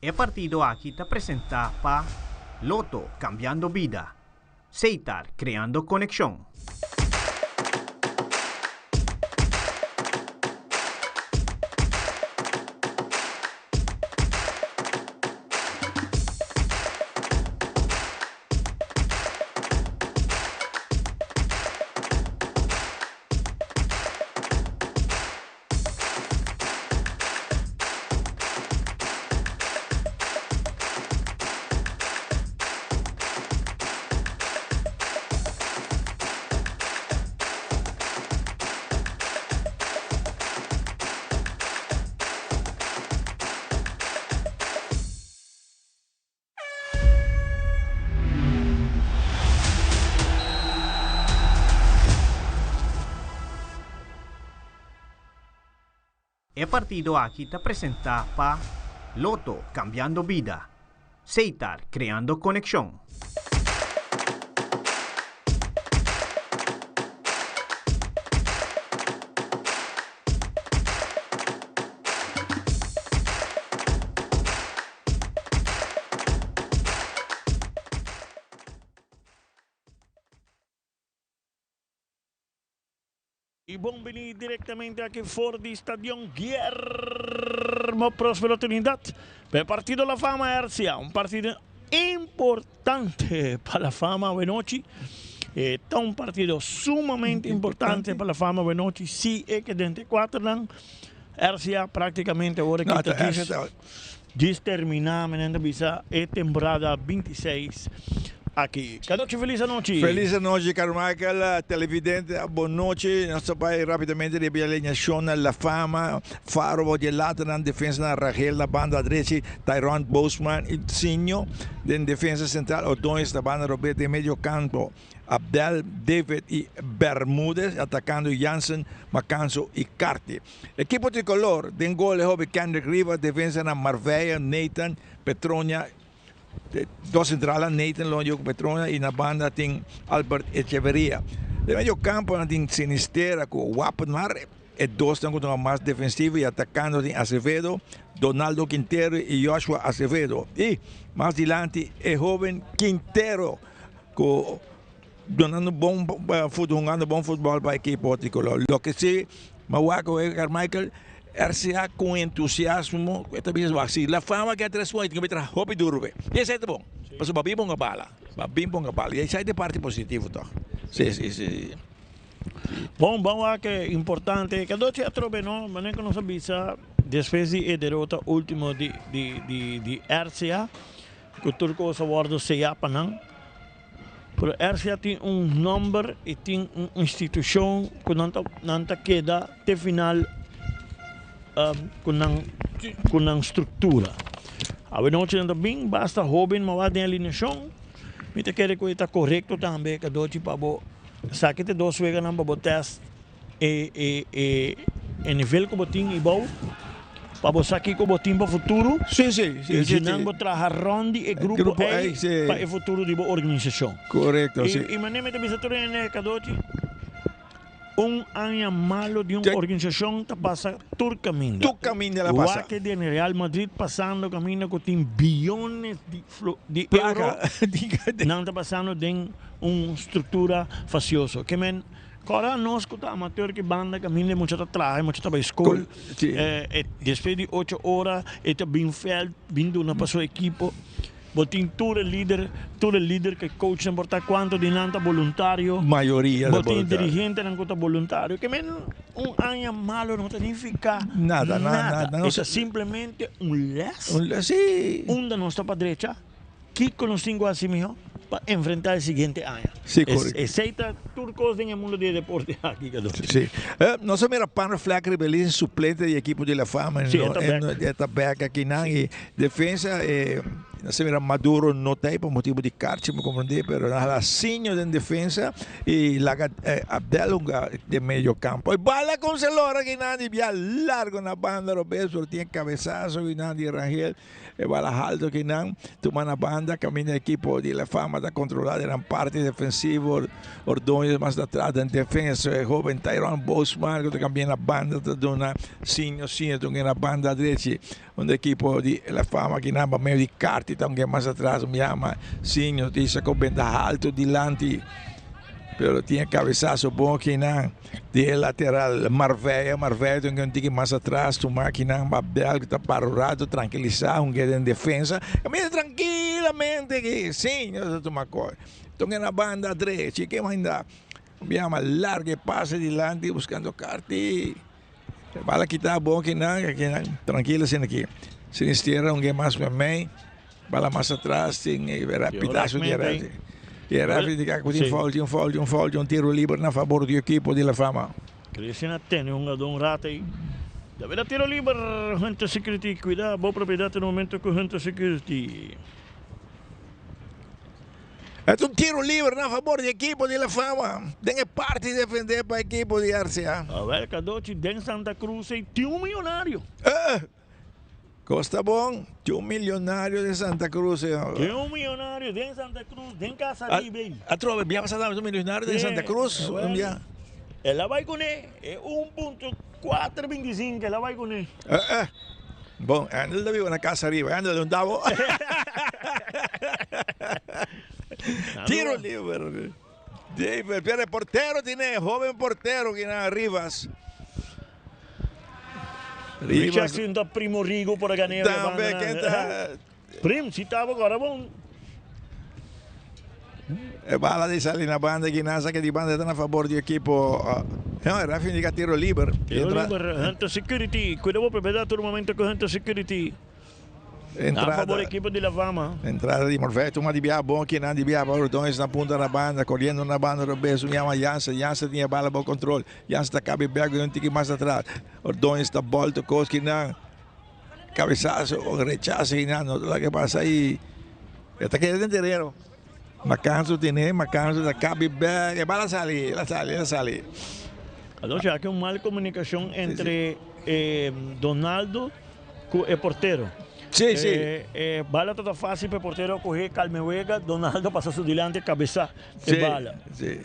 El partido aquí te presenta pa Loto cambiando vida, Seitar creando conexión. El partido aquí te presenta pa Loto cambiando vida, Seitar creando conexión. Y bienvenido directamente aquí for di Stadion Guillermo Próspero Trinidad. El partido La Fama Hercia, un partido importante para la Fama Benochi. Está un partido sumamente importante para la Fama Benochi. Sí, es que dentro de 4 años, Hercia prácticamente ahora que diz terminar, menendo visa, temporada 26. Aqui. Cadoci, feliz noite. Feliz noite, Carmichael, televidente, boa noite. Nós vamos rapidamente revelar a linha La Fama, Faro de Lateran, defesa na Rachel, na banda direita, Tyrone Bosman e Sinho, de defesa central, Odões, da banda Roberto, de meio campo, Abdel, David e Bermúdez, atacando Jansen, Macanso e Carti. Equipo tricolor, den gol é Kendrick Rivas, defesa na Marveia, Nathan, Petronia, dos centrales, Nathan Longo Petrona e na banda tem Albert Echeverria. De meio campo tem Sinistera com Wapenmar, e dois estão com mais defensivo e atacando tem Acevedo, Donaldo Quintero e Joshua Acevedo. E mais adiante é jovem Quintero com donando jogando bom futebol para a equipe tricolor. Lo que sí, Mahuaco é Carmichael, RCA com entusiasmo, esta vez assim, La Fama que é 3 pontos, que vai trazer hopi durbe. E isso é bom. Mas o babim bom bala. E isso é de parte positiva, tá? Sim. Bom, que é importante, que doce a trove, não, mas nem que não sabia, depois de derrota última de RCA, que o turco se guarda se para não. Pero RCA tem número e tem uma instituição que não queda até final com uma estrutura. A noite também basta jovem, mas vai ter alineação. Me te quer que está correto também, que doce para bo saque te 2 vezes na bo teste e nível que botin e bom para bo saque que botin para futuro. Sim. E não bo trabalhar rondi e grupo A para o futuro de bo organização. Correto, sim. E maneira de visitar que doce ano malo de uma organização que passa todo caminho. Tu caminho la passa. O que de Real Madrid passando caminho que tem bilhões de euros. Não está passando de uma estrutura faciosa. Que men, agora nós que estamos amador que banda caminho muito trabalho, muito para a escola. Depois de 8 horas, está bem feito, vindo na sua equipe. Botin todo el líder que coach não importa quanto de nanta voluntário. Maioria botin dirigente não conta voluntário. Que men ano malo não significa nada. É simplesmente les. Sim. Da nossa direita que conhecemos assim mesmo para enfrentar o seguinte ano. Sim, correto. Aceita turcos no mundo de deporte aqui. Sim. Nós somos a Panro Flack Rebelião suplente do equipo de La Fama. Sim, está back aqui na defesa. se mira Maduro no tem por motivo de cárcel, me compreender, pero nada Sinho de defensa e Laga Abdelunga de meio campo. E bala com Celora que nadie via largo na banda, Roberto tinha cabeçazo e nadie Rangel. E bala alto que não, toma na banda, caminha equipo de La Fama da controlada na parte defensiva, Ordonez mais atrás da defesa, o jovem Tyrone Bosman que também na banda da dona Sinho na banda direita, onde equipo de La Fama que namba meio de carta, também mais atrás me chama Sinho, dice com benda alto dilante. Pero tinha cabeçaço bom que não de lateral Marveia tem um tique mais atrás tomar que não Babel que está parado tranquilizar um que em defesa caminha tranquilamente que sim eu tô coisa então na banda direita que ainda me chama larga passe dilante buscando carta bala que tá bom que não tranquilo assim aqui Sinisterra um que mais para mim bala mais atrás tem pedaço de direita. E era um foul, um tiro livre na favor do equipo de La Fama. Cristina tem um rato aí. Deve tiro livre, Hunter Security, cuidado, boa propriedade no momento com Hunter Security. É um tiro livre na favor do equipo de La Fama. Tem parte de defender para o equipo de RCA. A ver, Cadoci, Den Santa Cruz e tem milionário. Costa bom, tem milionário de Santa Cruz. Tem milionário de Santa Cruz, de Casa Libre. A trova, via passar um milionário de Santa Cruz? Ela vai com ele, é 1.425, ela vai com ele. Bom, anda da viu na casa arriba, anda de um davo. Tiro livre. Pero el portero tiene joven portero que na Rivas. Rivas da Primo Rigo por a ganhar. Também quem tá. Primo, se tava agora bom. É bala de salir na banda que nasa que de banda está a favor do equipo. Não, era fim de tiro livre. Tiro livre, Hunter Security. Cuidado para pegar todo momento com Hunter Security. Entrada, a favor da equipe de La Fama. Entrada de Morveto, uma de Bia bom que não de Bia Ordões na ponta da banda, colhendo na banda do Beso, me chama Jansen tinha bala bom controle, Jansen está cabe bergo e um tique mais atrás, Ordões está volta, Koski não, cabeçaço, rechaço e não, lá que passa aí, está querendo terreno, Macanso da cabe bergo, bala sali. Então já que uma mal comunicação entre Donaldo e porteiro. Sim. Bala toda fácil para o porteiro correr, calmeuega, Donaldo passa su dilante, cabeça e bala. Sim.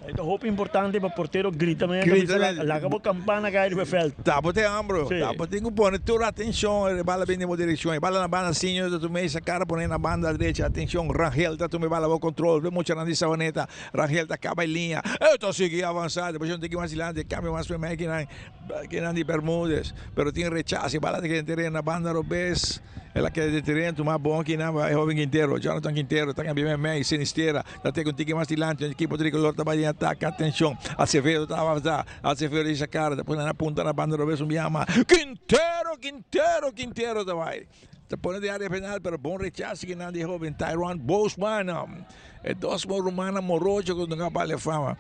Então, roupa importante para o porteiro grita mesmo. Larga a campana cair no fel. Tá, botei ambro. Tá, botei que pôr toda atenção, bala bem na direção. Bala na banda assim, eu tomei essa cara, põe na banda direita, atenção, Rangel, tá tomei bala bom controle, vem muito na sabaneta, Rangel tá acaba em linha. Eu tô seguindo avançado, depois eu tenho que ir mais adiante, câmbio mais para mim que não de Bermudes, pero tem rechaço, bala que terreno na banda Robes. Ela quer de terreno, tomar bom que não vai, jovem Quintero, Jonathan Quintero, tá cambiando meio, Sinisterra, tá tendo um tique mais adiante, o equipo tricolor tá em ataque, atenção, Acevedo tá avançando, Acevedo deixa a cara, depois na ponta na banda Robes, me chama Quintero tá vai. Tá pondo de área penal, pero bom rechaço que não de jovem, Tyrone Bosman, é dois romana morocho com uma bala fama.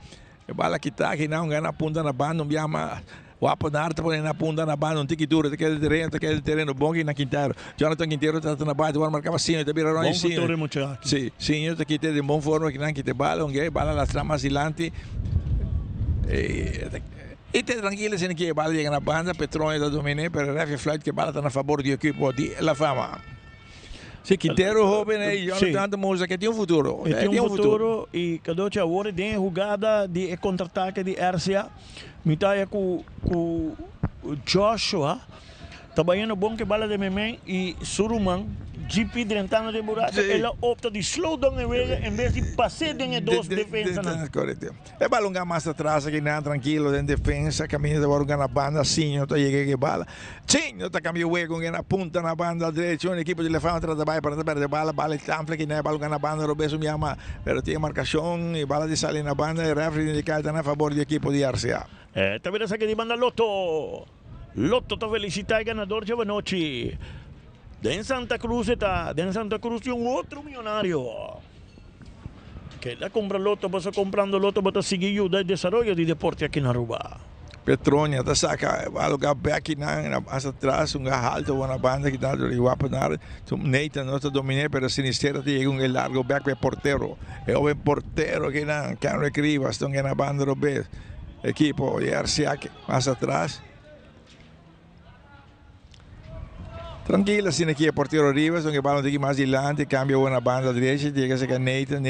É bala que tá, que não ganha ponta na banda, me chama Wapo na arte põe na ponta na banda, um tique duro, aquele terreno bom que na Quintero. Jonathan Quintero está na base, agora marcava Sinho, tá virando aí Sinho. Bom futuro, Sim, Sinho está aqui de bom forma, que não que te bala, bala las tramas dilante. E te tranquilo, se que bala chega na banda, Petrone da domine, per ref flight que bala está na favor do equipo de La Fama. Se Quintero jovem aí, Jonathan Moza que tem um futuro. Tem um futuro e Cadoci agora tem jogada de contra-ataque de RCA. Mitaya com Joshua, trabalhando bom que bala de Memem e Suruman, GP drentando de buraco, ela opta de slow down em vez de passear em dois defensas. Correto. É bala mais atrás aqui não tranquilo em defesa, caminho de agora na banda, sim, eu tô chegando que bala. Sim, eu tô caminho com na ponta na banda direita, o equipe de Lefante trabalha para perder bala tanfle que não é bala na banda, Roberto me chama, pero tem marcação e bala de sair na banda e referee indicado a favor do equipo de RCA. Também essa que de banda Lotto te felicita e ganador de noite. De Santa Cruz tem um outro milionário. Que ela compra Lotto, passa comprando Lotto para seguir o desenvolvimento de deporte aqui na Aruba. Petronia, tá saca, vai lugar back na asa atrás, alto uma banda que dá do Iguapanar, Nathan não tá dominé, pero Sinisterra tem um largo back pe portero. É o portero que na Canre Crivas, estão na banda do B. Equipo de RCA mais atrás. Tranquilo, assim aqui é porteiro Rivas, onde balão aqui mais adiante, cambia uma banda direita, chega a Nathan,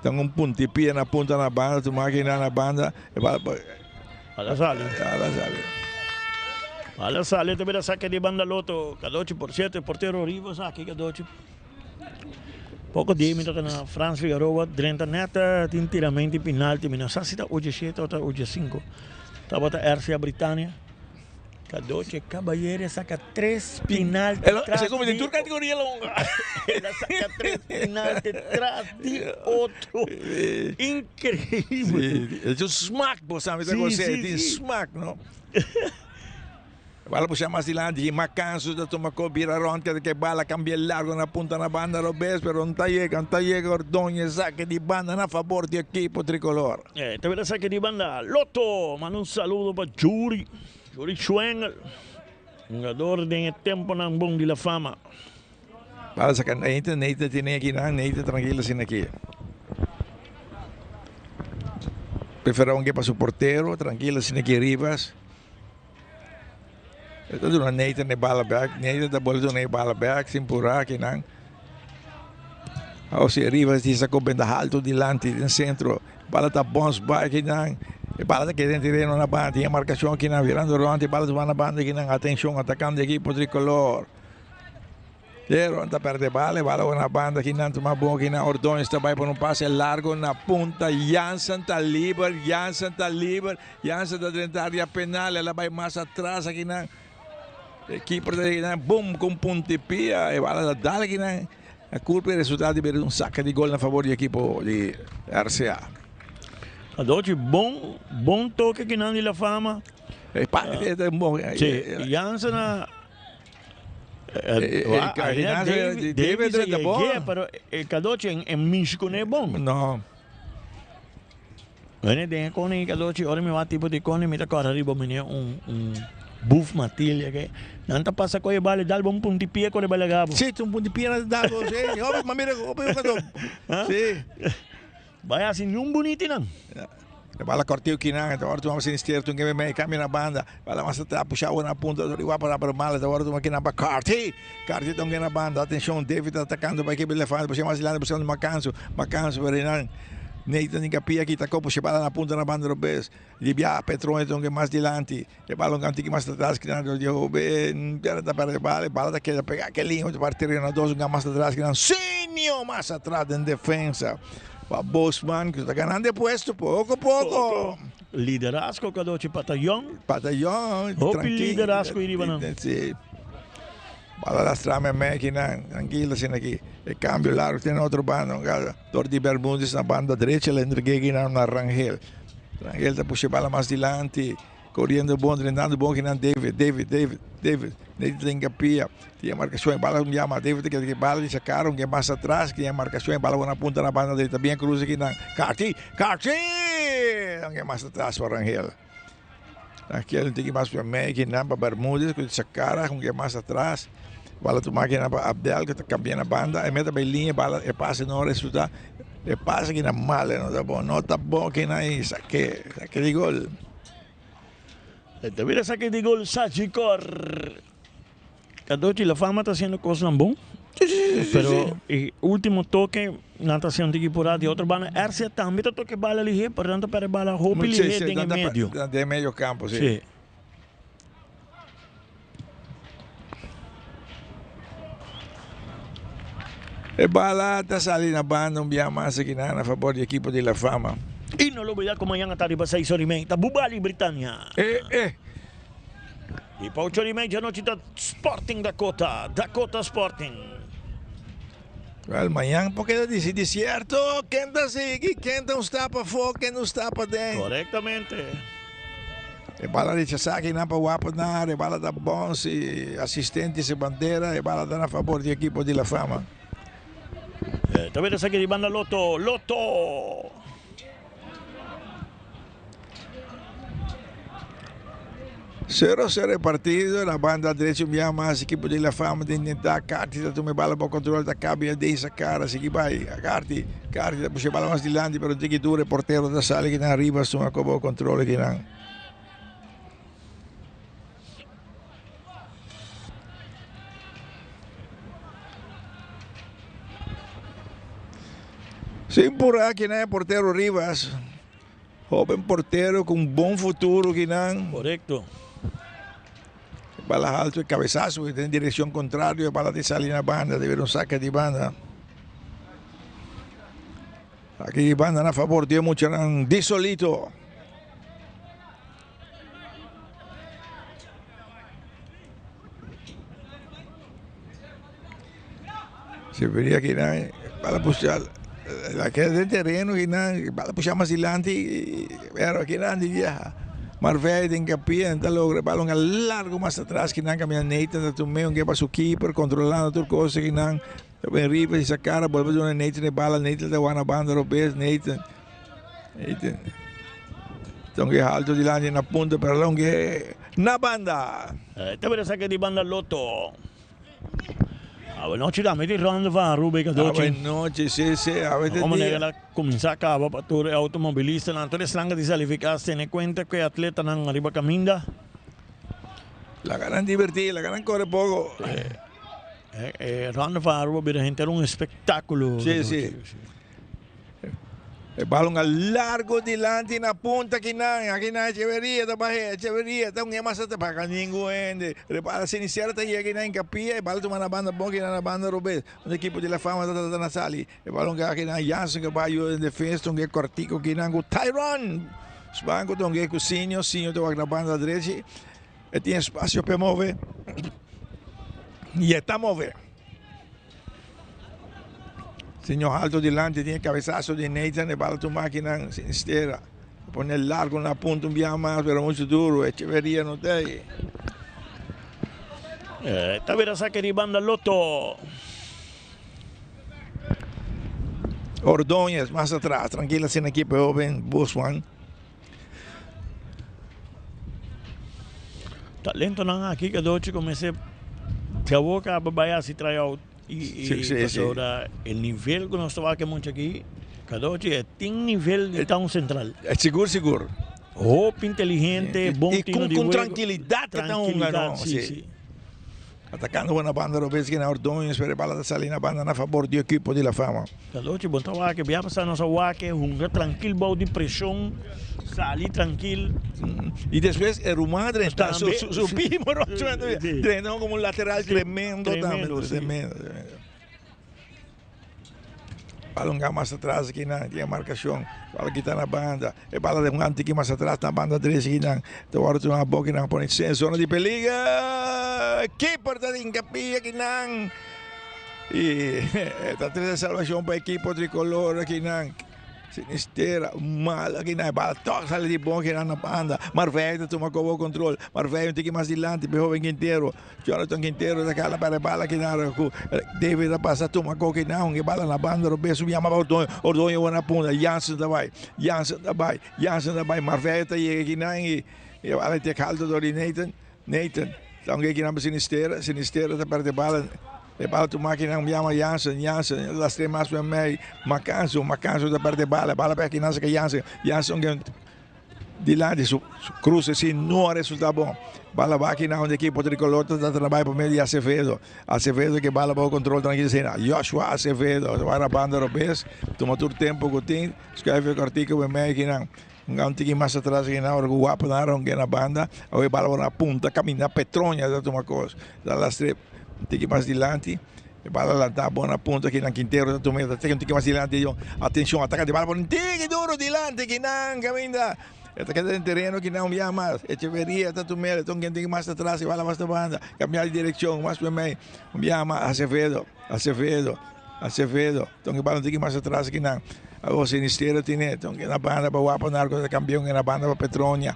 tem puntipia na ponta na banda, tu máquina na banda, e bala Ala sale. sale. Ala sale, te verá saque de banda Loto. Cadochi por 7, portero Rivas aqui, Cadochi. Pouco di minuto na Franz Figueroa, 30 neta, tiramenti, penalti, minasa sita hoje 7, outra hoje 5. Tava a RCA Britânia. Cadoche Caballero saca 3 penaltis. Ese como de tu categoría longa. Ela saca 3 penaltis tras de outro. Incrível. É um smack, sabe? Tem smack, não? Bala puxa mais adiante, e Macanso da toma vira ronca que bala cambia largo na ponta na banda Robes, pero não chega Ordonez saque de banda na favor do equipo tricolor. Também saque de banda Loto, manda um saludo para Yuri Schwengel, jogador de tempo na bom de la fama. Bala saca Neita tem aqui na Neita tranquilo assim aqui. Prefere que para su portero, tranquilo assim aqui Rivas. Ito doon na Nathan na bala back. Nathan na bola doon na bala back. Simpura, kinang. O si Rivas di sa kubenda alto dilante no centro. Bala ta bounce back kinang. E bala ta queden tireno na banda. Tinha marcação kinang virando rolante. Bala ta na banda kinang. Atenção atacando de equipo tricolor. Pero anda perde bala na banda kinang tumabong kinang Ordonez tabay por um passe largo na punta. Jansen ta liber. Jansen ta dentro da área penal. Ela vai mais atrás kinang. Equipe da boom com puntipia e bala da dale a culpa é o resultado de ver saca de gol na favor do equipo de RCA. Adote bom toque que não de la fama. É bom. Sim, Jansen David é bom. Pero el Cadoche em México não é bom. Não. Ele tem cone Cadoche, ora me vai tipo de cone, me tá correndo riba menino Buff Matilha que nanta passa com o bale dal bom puntipia com o bale gabo. Sim, um puntipia na dal você. Óbvio, mas mira, óbvio que sim. Vai assim um bonito não. Bala corteu que não, então agora tu vamos sinister, tu que me cambia na banda, bala mas tá puxar na ponta do igual para mal, agora tu aqui na Carti tão na banda, atenção, David atacando para equipe elefante, puxa mais lá buscando Macanso, Berenan. Nathan Incapia aqui tacou, puxa bala na ponta na banda do Bes. Libia Petrone tão que mais dilante. E bala um cantinho mais atrás que não deu bem. Era da para bala da que pegar aquele linho de partir na dos um mais atrás que não Sinio mais atrás em defesa. Para Bosman que está ganhando puesto pouco a pouco. Liderazgo Cadoche Patallón. Tranquilo. Liderazgo iriba não. Sim. Bala das trame máquina, tranquilo assim aqui. E cambio largo, tem outro bando, Tordi Bermúdez na banda direita, ele entreguei na Rangel. Rangel tá puxa bala mais dilante, correndo bom, treinando bom que não David. Ele tem capia, tinha marcação em bala, chama David que bala de sacaram, que mais atrás, que tinha marcação em bala na ponta na banda direita, bem cruz aqui na Carti, que mais atrás para Rangel. Aquele tem que mais para máquina, para Bermúdez, que sacaram, que mais atrás. Bala tu máquina para Abdel que está cambiando a banda, e mete bem linha, bala e passa não resulta, e passa que na mal, não tá bom que na saque de gol. Mira saque de gol Sachicor. Cadoche la fama está haciendo cosas bom. Sí. Pero el último toque natação de por de outro bala RCA também tá toque bala ali, portanto para bala roupa ali em meio. De meio campo, sim. Sí. E bala está salindo na banda, mais aqui na favor do equipo de La Fama. E não olvidar que amanhã à tarde para 6h30, Bubali Britânia. E para 8h30 à noite, Sporting Dakota Sporting. Amanhã, porque decide certo, quem está seguindo, quem está para fora, quem não está para dentro. Corretamente. E bala de Chasaki na para Wapanar, e bala da bons, assistente e bandeira, e bala da a favor do equipo de La Fama. Também essa aqui de banda Loto. 0-0 el partido, la banda derecha envia mais equipe de La Fama de tentar Carti da tome bala para controle da cabia dessa cara, seguir vai, Carti da puxa bala mais dilante pero tem que dure porteiro da sala que na arriba su acabou o controle que não. Sem por aqui, né, porteiro Rivas. Joven porteiro com bom futuro que não. Correcto. Bala alto e cabeçazo em direção contrária, a bala de salir na banda, deve um saque de banda. Aqui de banda na favor de Mucharan Di Solito. Se veria que não, bala puxar. La que del terreno que bala puxar mais adiante, pero que não devia. Marvei tem capia, então logo balão largo mais atrás que não caminha Nathan da Tomeu, que para o keeper controlando tudo coisa que não bem riba essa cara, volve a Nathan de bala, Nathan da Wana Banda Robes, Nathan. Então que alto de lá na ponta para lá que na banda. Esta parece que di banda Lotto. Buenas noches, dame di round va Rubik Buenas noches, sí. A veces como nella comincia a para tu automobilista, la Antonio Slanga di salificar, se ne cuenta que atleta nan arriba caminda. La ganan divertir, la ganan corre poco. Round va Rubik, la gente era un espectáculo. Sí. El balón al largo delante na punta aqui na Echeverria da Bahia, Echeverria, tá um mais até para ninguém. Repara se iniciar tá aqui na Encapia, el balão toma na banda bom que na banda Robes, o equipo de La Fama tá na sali. El balão que aqui na Jansen que vai em defesa, que cortico que na Tyron. Sbanco então que o Sinho tá na banda direita. E tem espaço para mover. E está mover. Señor alto delante, tiene cabezazo de Nathan, le bala tu máquina sinistera. Pone largo en la punta, un día más, pero mucho duro. Echeverría no te hay. Esta vera saque di banda Lotto. Ordóñez más atrás, tranquila sin equipo joven, Buswan. Talento nan aqui que doce comecei a boca a babaya si trae out. Sí. Ahora, el nivel que nós estamos aqui muito aqui, cada dia tem nível de tão central. É seguro. Roupa inteligente, bom tino de com tranquilidade. Sim. Atacando buena banda, Robes que na Ordóñez, pero bala da salir na banda na favor do equipo de La Fama. Cada dia, bom trabalho, que vai passar nossa waque, tranquilo, bom de pressão, salir tranquilo. Y después el Rumadre está supimos, como un lateral tremendo. Balón más atrás aquí tiene marcación, bala que está na banda, el bala de un antique más atrás na banda derecha aquí ahora una boca que pone en zona de peligro, keeper de Incapia aquí y esta tres de salvación para el equipo tricolor aquí Sinistera, mala que na bala, toca sale de bom que na banda. Marvelho toma o controle. Marvelho tem que ir mais adiante, o jovem Quinteiro. Jonathan Quinteiro daquela para bala que na deve passar toma que não, que bala na banda, Roberto subia mais Ordonho na ponta, Jansen da vai. Marvelho tá aí que não e bala tem caldo do Nathan. Então que na Sinistera da parte bala. Le bala tu máquina llama Jansen, las tres más para mí, Macanzo da parte de bala para que nace que Jansen que dilante su cruce si no resulta bom. Bala va aqui na onde equipo tricolor está trabalhando por meio de Acevedo que bala para o controle tranquilo, Joshua Acevedo, vai na banda Robes, toma todo tempo que tem, escreve o artigo para mim que não. Um tique mais atrás que na hora que o guapo na banda, aí bala na punta, caminha Petronha, da uma coisa, das três tem que ir mais adiante, bala lá tá boa na ponta aqui na Quinteiro, tem que ir mais adiante, atenção, ataca de bala, por um tique duro adiante, que não, caminha, esta queda em terreno que não via mais, Echeverria, tá tomando, então quem tem que mais atrás, bala mais da banda, cambiar de direção, mais para mim, via mais, Acevedo, então que bala tem que ir mais atrás, que não. O Sinistero tiene, que na banda para guapo narco de campeón, que na banda para Petronha,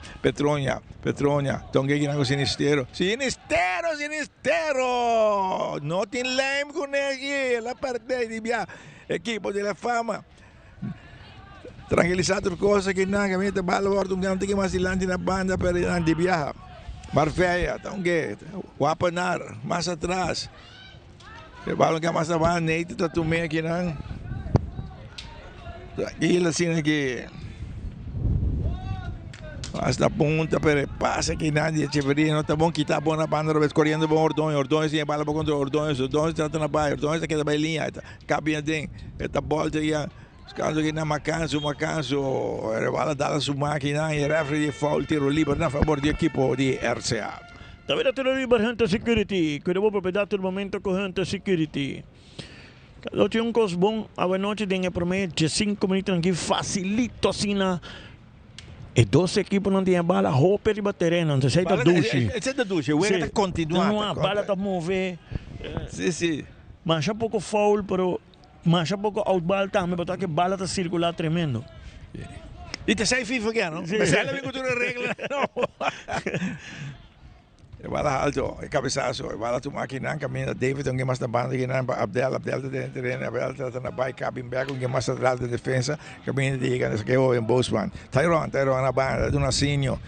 então que na Sinistero, no tiene lame con aquí, la parte de via, equipo de La Fama, tranquilizar coisa que não, que mete bala, guarda tem que mais adiante na banda para ir de viajar. Marfeya, tongge, wapanar, más atrás. El balón que más abajo, Nate, tatume aquí nang. Tranquila, sin que hasta punta, pero pasa que nadie Echeverría no está bom, quitar buena banda, vez corriendo bom Ordóñez, Ordóñez tiene bala por contra Ordóñez, Ordóñez trata na baia, Ordóñez queda bem linha, cabinha dentro, esta volta ia, caso que na Macanso, a bala dá sua máquina e referee de foul, tiro livre na favor do equipo de RCA. Davvero tiro libero Hunter Security. Cuidado propriedade do momento com Hunter Security. Cada um cos bom, a noite tem promedio de 5 minutos aqui facilito assim na. E 12 equipos não tinham bala, roupa e terreno, não sei da duche. Esse da duche, o está continuando. Não, a bala está mover. Sim, sim. Mas já pouco foul, pero mas já pouco outball também, porque que bala está circular tremendo. E te sai FIFA aqui, não? Mas ela vem com toda a regra, não. Bala alto, cabeçazo, bala tu máquina, caminha David, alguém mais na banda, que não Abdel está dentro terreno, Abdel está na baia, cabin back, alguém mais atrás da defesa, caminha de que é o Bosman. Tyron na banda, do Nacinho,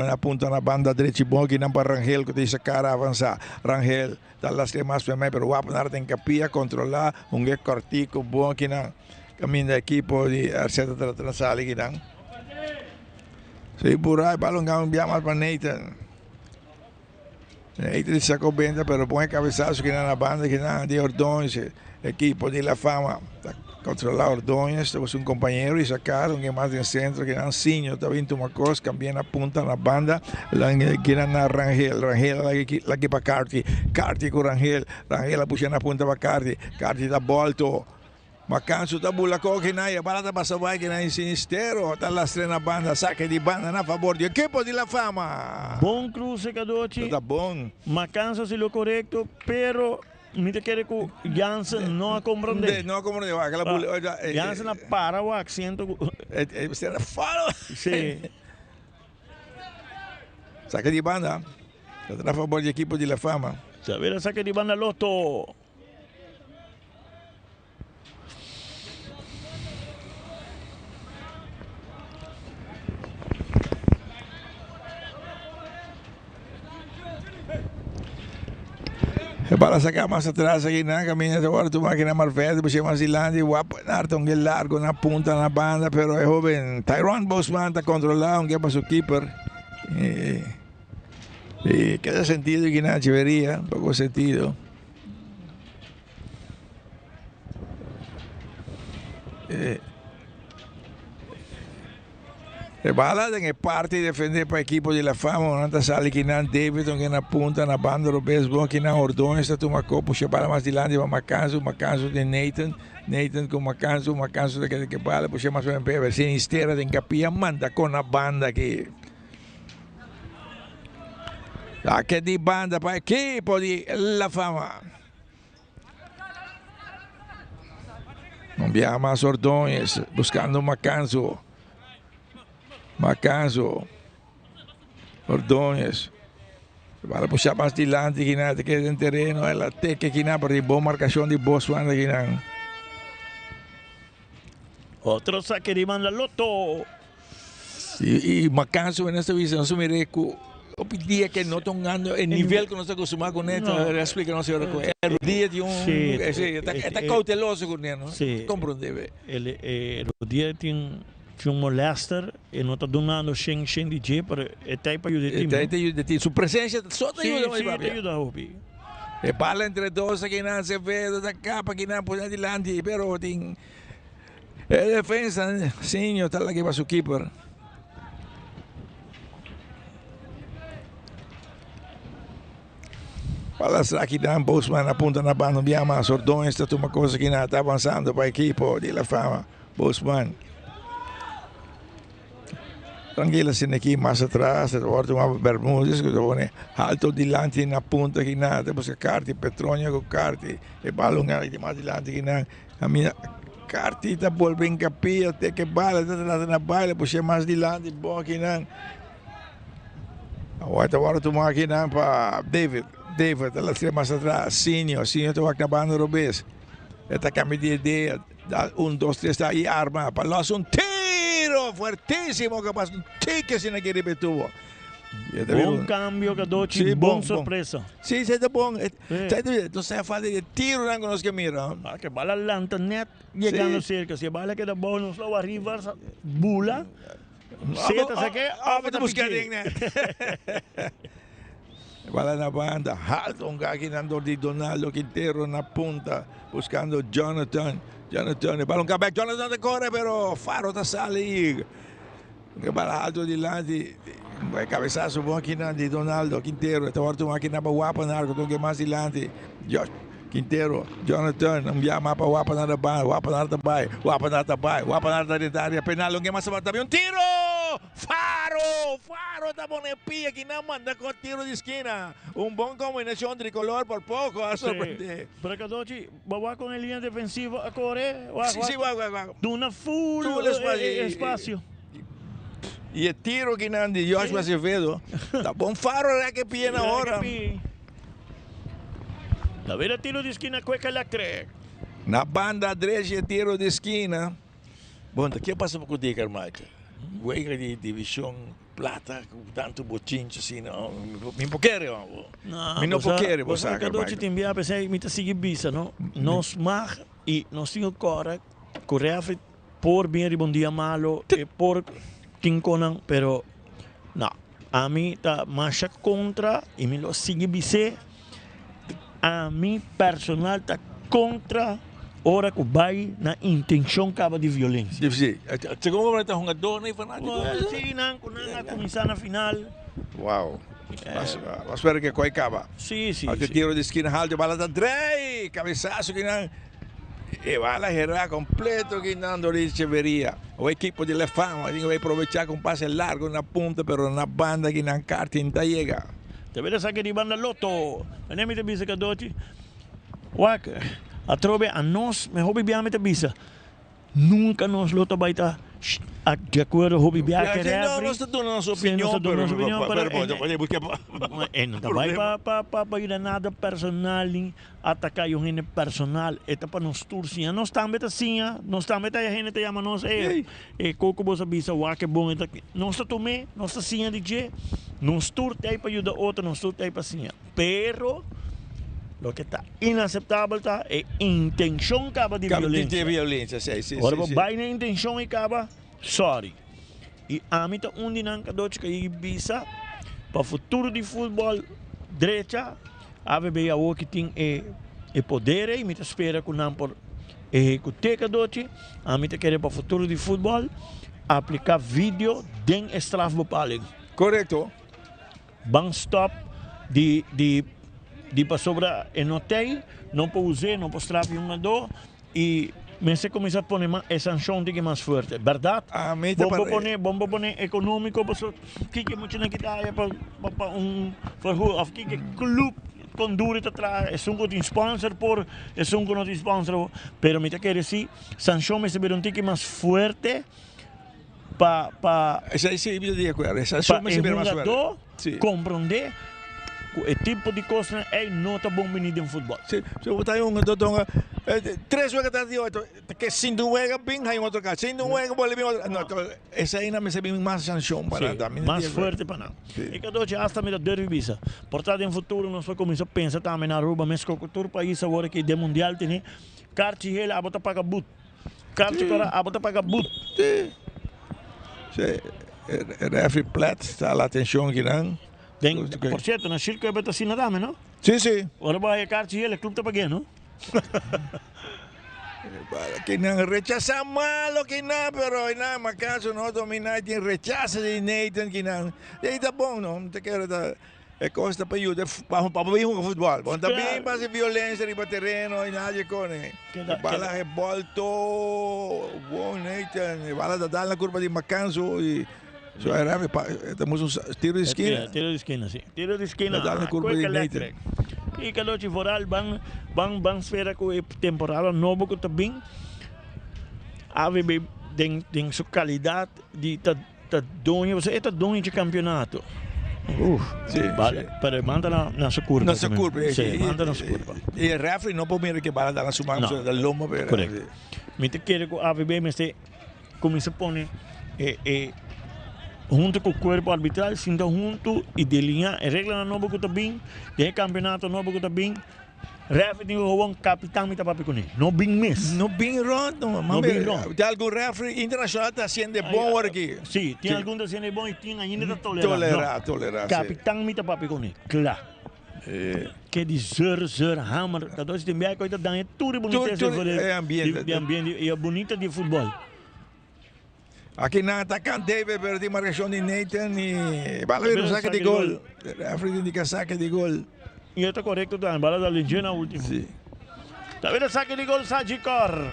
na ponta na banda direita, bom que não para Rangel, que deixa cara avançar. Rangel, dá las que mais para mim, pero o Apnar tem capia, controlar, cortico, bom que não. Caminho da equipo de Arceta transali, que não. Se por aí, balão ganha mais para Nathan. Ele sacou bem, pero põe cabeçaço que na banda que na de Ordóñez, equipo de La Fama, controlar Ordóñez, temos companheiro e sacaram que mais em centro que na Sinho, está vindo uma coisa, cambia na ponta na banda, que na Rangel lá que para Carti com Rangel a puxa na ponta para Carti da volta. Macanso está bulacó que na bala está para saber que na Sinistero, está lá na banda, saque de banda na favor do equipo de La Fama. Bom cruce, Cadoci. Está bom. Macanso se lo correcto, pero me te quiere que Jansen no comprende. No comprende, aquela Jansen para o acento. Será falo. Sí. Saque de banda, está a favor do equipo de La Fama. Saber saque de banda Loto. Para sacar mais atrás aqui na caminha agora tu máquina Marfete, puxa mais adiante, Narton que largo na ponta na banda, pero é jovem. Tyron Bosman está controlando, que para o keeper. E queda sentido aqui na Echeverría, pouco sentido. Bala tem parte de defender para a equipe de La Fama, não está sali que não Davidson que na ponta na banda do beisebol que não Ordóñez está tomando copo, puxa bala mais adiante para Macanso de Nathan com Macanso de que bala puxa mais para ver se Sinistera tem capia manda com a banda aqui. Saque de banda para a equipe de La Fama. Não viaja mais Ordóñez buscando Macanso, Ordóñez, para puxar mais adiante que nada que em terreno, ela tem que na para boa marcação de Bosman aqui não. Outro saque de banda Loto. E Macanso nessa visão se mire que o dia que não estão ganhando o nível que nós estamos acostumados com ele, explica não sei o que é o dia de está cauteloso com ele, não? Compreende? O dia tem um molester e não está donando Shen DJ para até para ajudar o time. Sua presença só te ajuda mais para ajudar o time. E bala entre dois que não se vê da capa que não pode adiante, pero tem defesa, sim, está lá que vai o keeper. Bala aqui dá Bosman aponta na banda, via mais Ordóñez está uma coisa que não está avançando para a equipe de La Fama. Bosman. Tranquila sin aqui mais atrás, agora uma Bermudes que pone alto dilante na ponta que nada, depois que Carti, Petronio com Carti, e balão ali mais dilante que nada, a minha Carti está volvendo capia, até que bala está na baila, puxa mais dilante, bom que nada. Agora tu aqui nada para David, ela tira mais atrás, Sinho está acabando o bes, está caminhando de 1, 2, 3, está aí arma, para nós tiro fuertísimo que pasó, tique sin que repetuvo. Bom cambio, Kadochi, Sì, bom bom. sorpresa. Sì, siete buoni. Tu sai fare il tiro non conosco mira. Ah, que bala lanta net, llegando cerca. Se bala que da bonus lo arriba, bula. Seta sa que, Vamos buscar né. Wala na banda, Halton caminando di Donaldo Quintero na punta, buscando Jonathan. Il pallone back, Jonathan corre però Faro da sale. Che bala alto di là di cabezazo buon di Donaldo Quintero, stavolta macchina pa wapa na arco che mas di lanti. Quintero, Jonathan, envia mapa wapa na tabay, wapa na tabay, penal che mas tabi un tiro! Faro da Bonepia que não manda com tiro de esquina. Bom combinação tricolor por pouco a sorprender. Pero Kadochi, bawa con el línea defensiva a correr. Sí, va. Duna full espacio. E o tiro que não de Joshua Azevedo. Tá bom Faro é que pia na hora. La vera tiro de esquina cueca la cree. Na banda direita tiro de esquina. Bom, o que passa com o Dick Carmichael? Juega de división plata con tanto bochinche assim, não. Me poquere, me não poquere, você sabe. Kadochi te envia para ser mita seguir bisa, não? Nós mag e nós temos cora correr por bem ribondia malo e por quinconan, pero não. A mim tá marcha contra e me lo sigue bise. A mim personal tá contra ora que vai na intenção caba de violência. Sim. Segundo momento é jogador nem fanático. Sim, não, quando começar na final. Uau. Mas espera que coi acaba. Sim. Até tiro de esquina, halde bala da Drey, cabeçaço que não. E bala gerar completo que não do Echeverria. O equipo de Lefama vai aproveitar com passe largo na punta, pero na banda que não carta não chega. Te veres saque de banda Loto. Anemi te bisa Kadochi. Wak. Atrobe a nós, me hobby biame te bisa. Nunca nos Loto vai estar de acordo hobby biame que não, nós estamos dando nossa opinião, não vai para nada personal, atacar o gente personal, eta para nós turcinha, nós também assim, nós também a gente te chama nós, coco você bisa, que bom, nós tomé, nós assim de je, nós tur te para ajudar outro, nós tur te para assim, pero lo que está inaceptável está é intenção caba de violência. Sim. Ora, vai na intenção e caba, sorry. E a mim tá onde não Kadochi que bisa para futuro de futebol direita, a bebê a o que tem é poder e me espera que não por executar Kadochi, a mim tá querer para futuro de futebol aplicar vídeo den strafbepaling. Correto. Bang stop de para sobra enotei, não pode usar, não pode strafar um jogador e mas se começa a pôr a sanção de mais forte, verdade? Vamos pôr econômico, que muito na kita para verhoor, que clube com duro te traz, é um que sponsor por, é um que não sponsor, pero me te quer dizer, sanção me se ver tique mais forte para sim, de acordo, sanção me se ver mais forte. Compreender o tipo de coisa é nota bom menino em futebol. Se botar jogador 3 juegas atrás de 8, que sin juega bien hay otro caso, sin juega vuelve bien otro. No, esa aí não me sabe mais sanção para dar. Mais forte para não. E que doce hasta me dá dor visa. Portanto, em futuro nós vamos começar a pensar também na Aruba, mas com todo país agora que de mundial tem, carte ele a botar paga but. Carte para a botar paga but. Refri Plat está lá atenção aqui não. Por certo, na circo é beta assim nada, não? Sim. Ora vai a carte ele, clube tá pagando, não? Que não rechaza malo que não, pero nada más caso não dominar tem rechaza de Nathan que não. E tá bom, não te quero da é costa para ajudar para ver um futebol. Bom também para violência no terreno e nada com bala revolto, bom Nathan, bala da dar na curva de Macanso e temos um tiro de esquina. Tiro de esquina, sim. Tiro de esquina. Dar na curva de Nathan. E Kadochi Voral bang sfera ko temporada novo ko tabing ave den sua qualidade de donho você é donho de campeonato. Vale, para manda na sua curva. Na sua curva. Sim, manda na sua curva. E o refri não pode que bala dar na sua mão da lomba. Correto. Me te quero que ave bem mas começa a pôr junto com o corpo arbitral, sinta junto e delinhar a regra novo que está bem, de campeonato novo que está bem. Referee tem gewoon kapitán met papi kuni. No bing miss. No bem rond, no. No bem rond. Tem algum referee internacional está sendo bom work aqui. Sim, tem algum da sendo bom e tem ainda tolerar. Tolerar. Kapitán met papi kuni. Claro. Que de zeur, hammer. Dat is de merk uit dat dan het toere bonita é ambiente. De ambiente e a bonita de futebol. Aqui na atacante David perde marcação de Nathan e bala vira saque de gol. Referee indica saque de gol. E está correto também, bala da Lingiana último. Sim. Está vendo saque de gol Sajikor.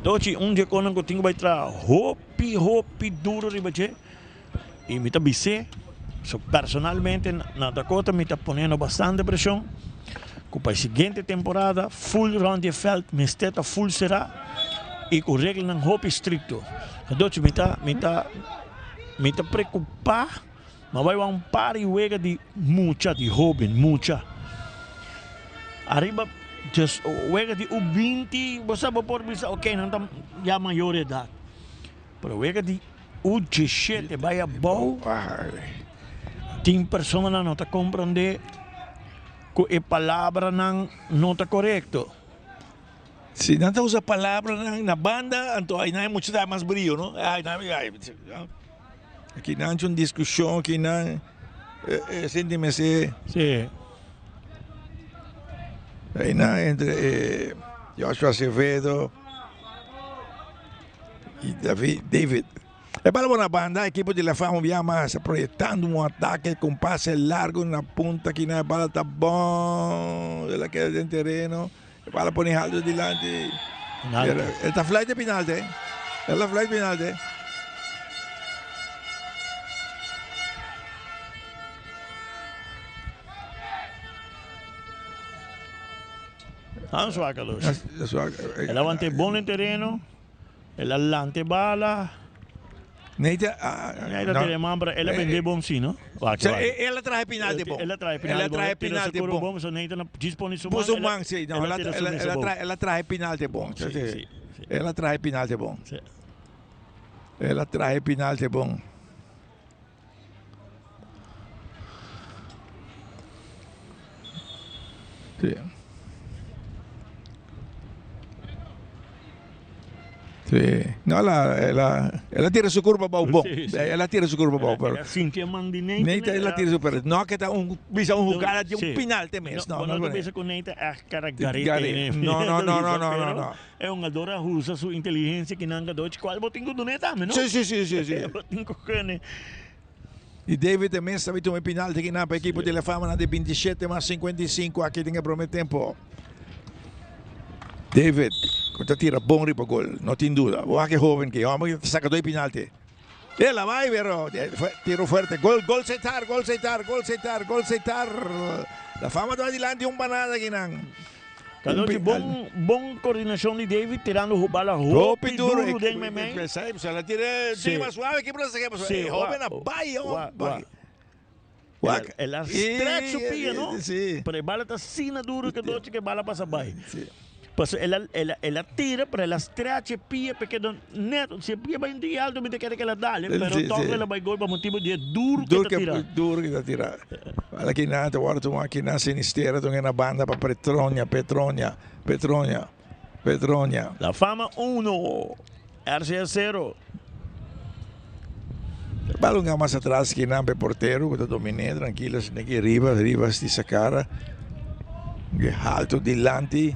Doci dia kono ko tingo baitra hopi duro ribache. E me está bise. So personalmente na Dakota me está ponendo bastante pressão. Para a seguinte temporada, full round de veld, me está full será e com regras não hopi estricto. Doci me está preocupar, mas vai um par e wega de mucha de mucha. Arriba just wega de 20, você pode pensar, ok, não está já maior idade. Mas wega de 17 vai a bom. Tem pessoas que não está compreendendo que a palavra não está correto. Se não usa a palavra na banda, então aí não é muito mais brilho, não? Aqui não é uma discussão, aqui não sente-me Sim. aí não entre Joshua Acevedo e David. É para uma banda, a equipe de La Fama via mais projetando um ataque com passe largo na ponta, que a bola está bom, ela queda dentro do terreno, a bola põe alto adiante. Ele está flight de penalti, ela flight de penalti. Suaca, Luz. Ela vai ter bom no terreno, ela lante bala. Neita, ela vende bom sim, não? Ela traz penalti bom. Ela traz penalti bom. Mas Neita não dispõe sobre Puso man, sim. Ela traz penalti bom. Ela traz penalti bom. Ela traz penalti bom. Sim. Sí. No, ela tira su curva bom. Ela tira su curva bom. Ela sentia mandinete. Neita ela tira su curva. No, que tá bisa jugada de penalti mesmo. Não bisa com Neita a cara garete. No. É uma dora russa sua inteligência que não gadou de qual botinho do Neita, não? Sim. Botinho cane. E David também sabe que um penalti aqui na equipe de La Fama de 27 mais 55 aqui tem que prometer tempo. David, quando tira bom ripa gol, não tem dúvida. O que jovem que homem saca dois penalti. Ela vai, pero tiro forte, gol aceitar. La Fama está adiante banada aqui não. Cada bom coordenação de David tirando o bala roupa duro dentro do meio. Se ela tira mais suave aqui para você. Jovem vai. Ela stretch o pia, não? Pero a bala está assim duro que a bala passa bem. Pues ela tira, pero ela stretch pia porque neto, se pia vai de alto, me quer que ela dale, pero toca ela vai gol para motivo de duro que tira. Duro que tá tira. Fala que nada, agora tu aqui na Sinistera, tu na banda para Petronia. La Fama 1, RCA 0. Balunga mais atrás que não porteiro, que dominé tranquilo, aqui Rivas de Sacara. Alto dilante.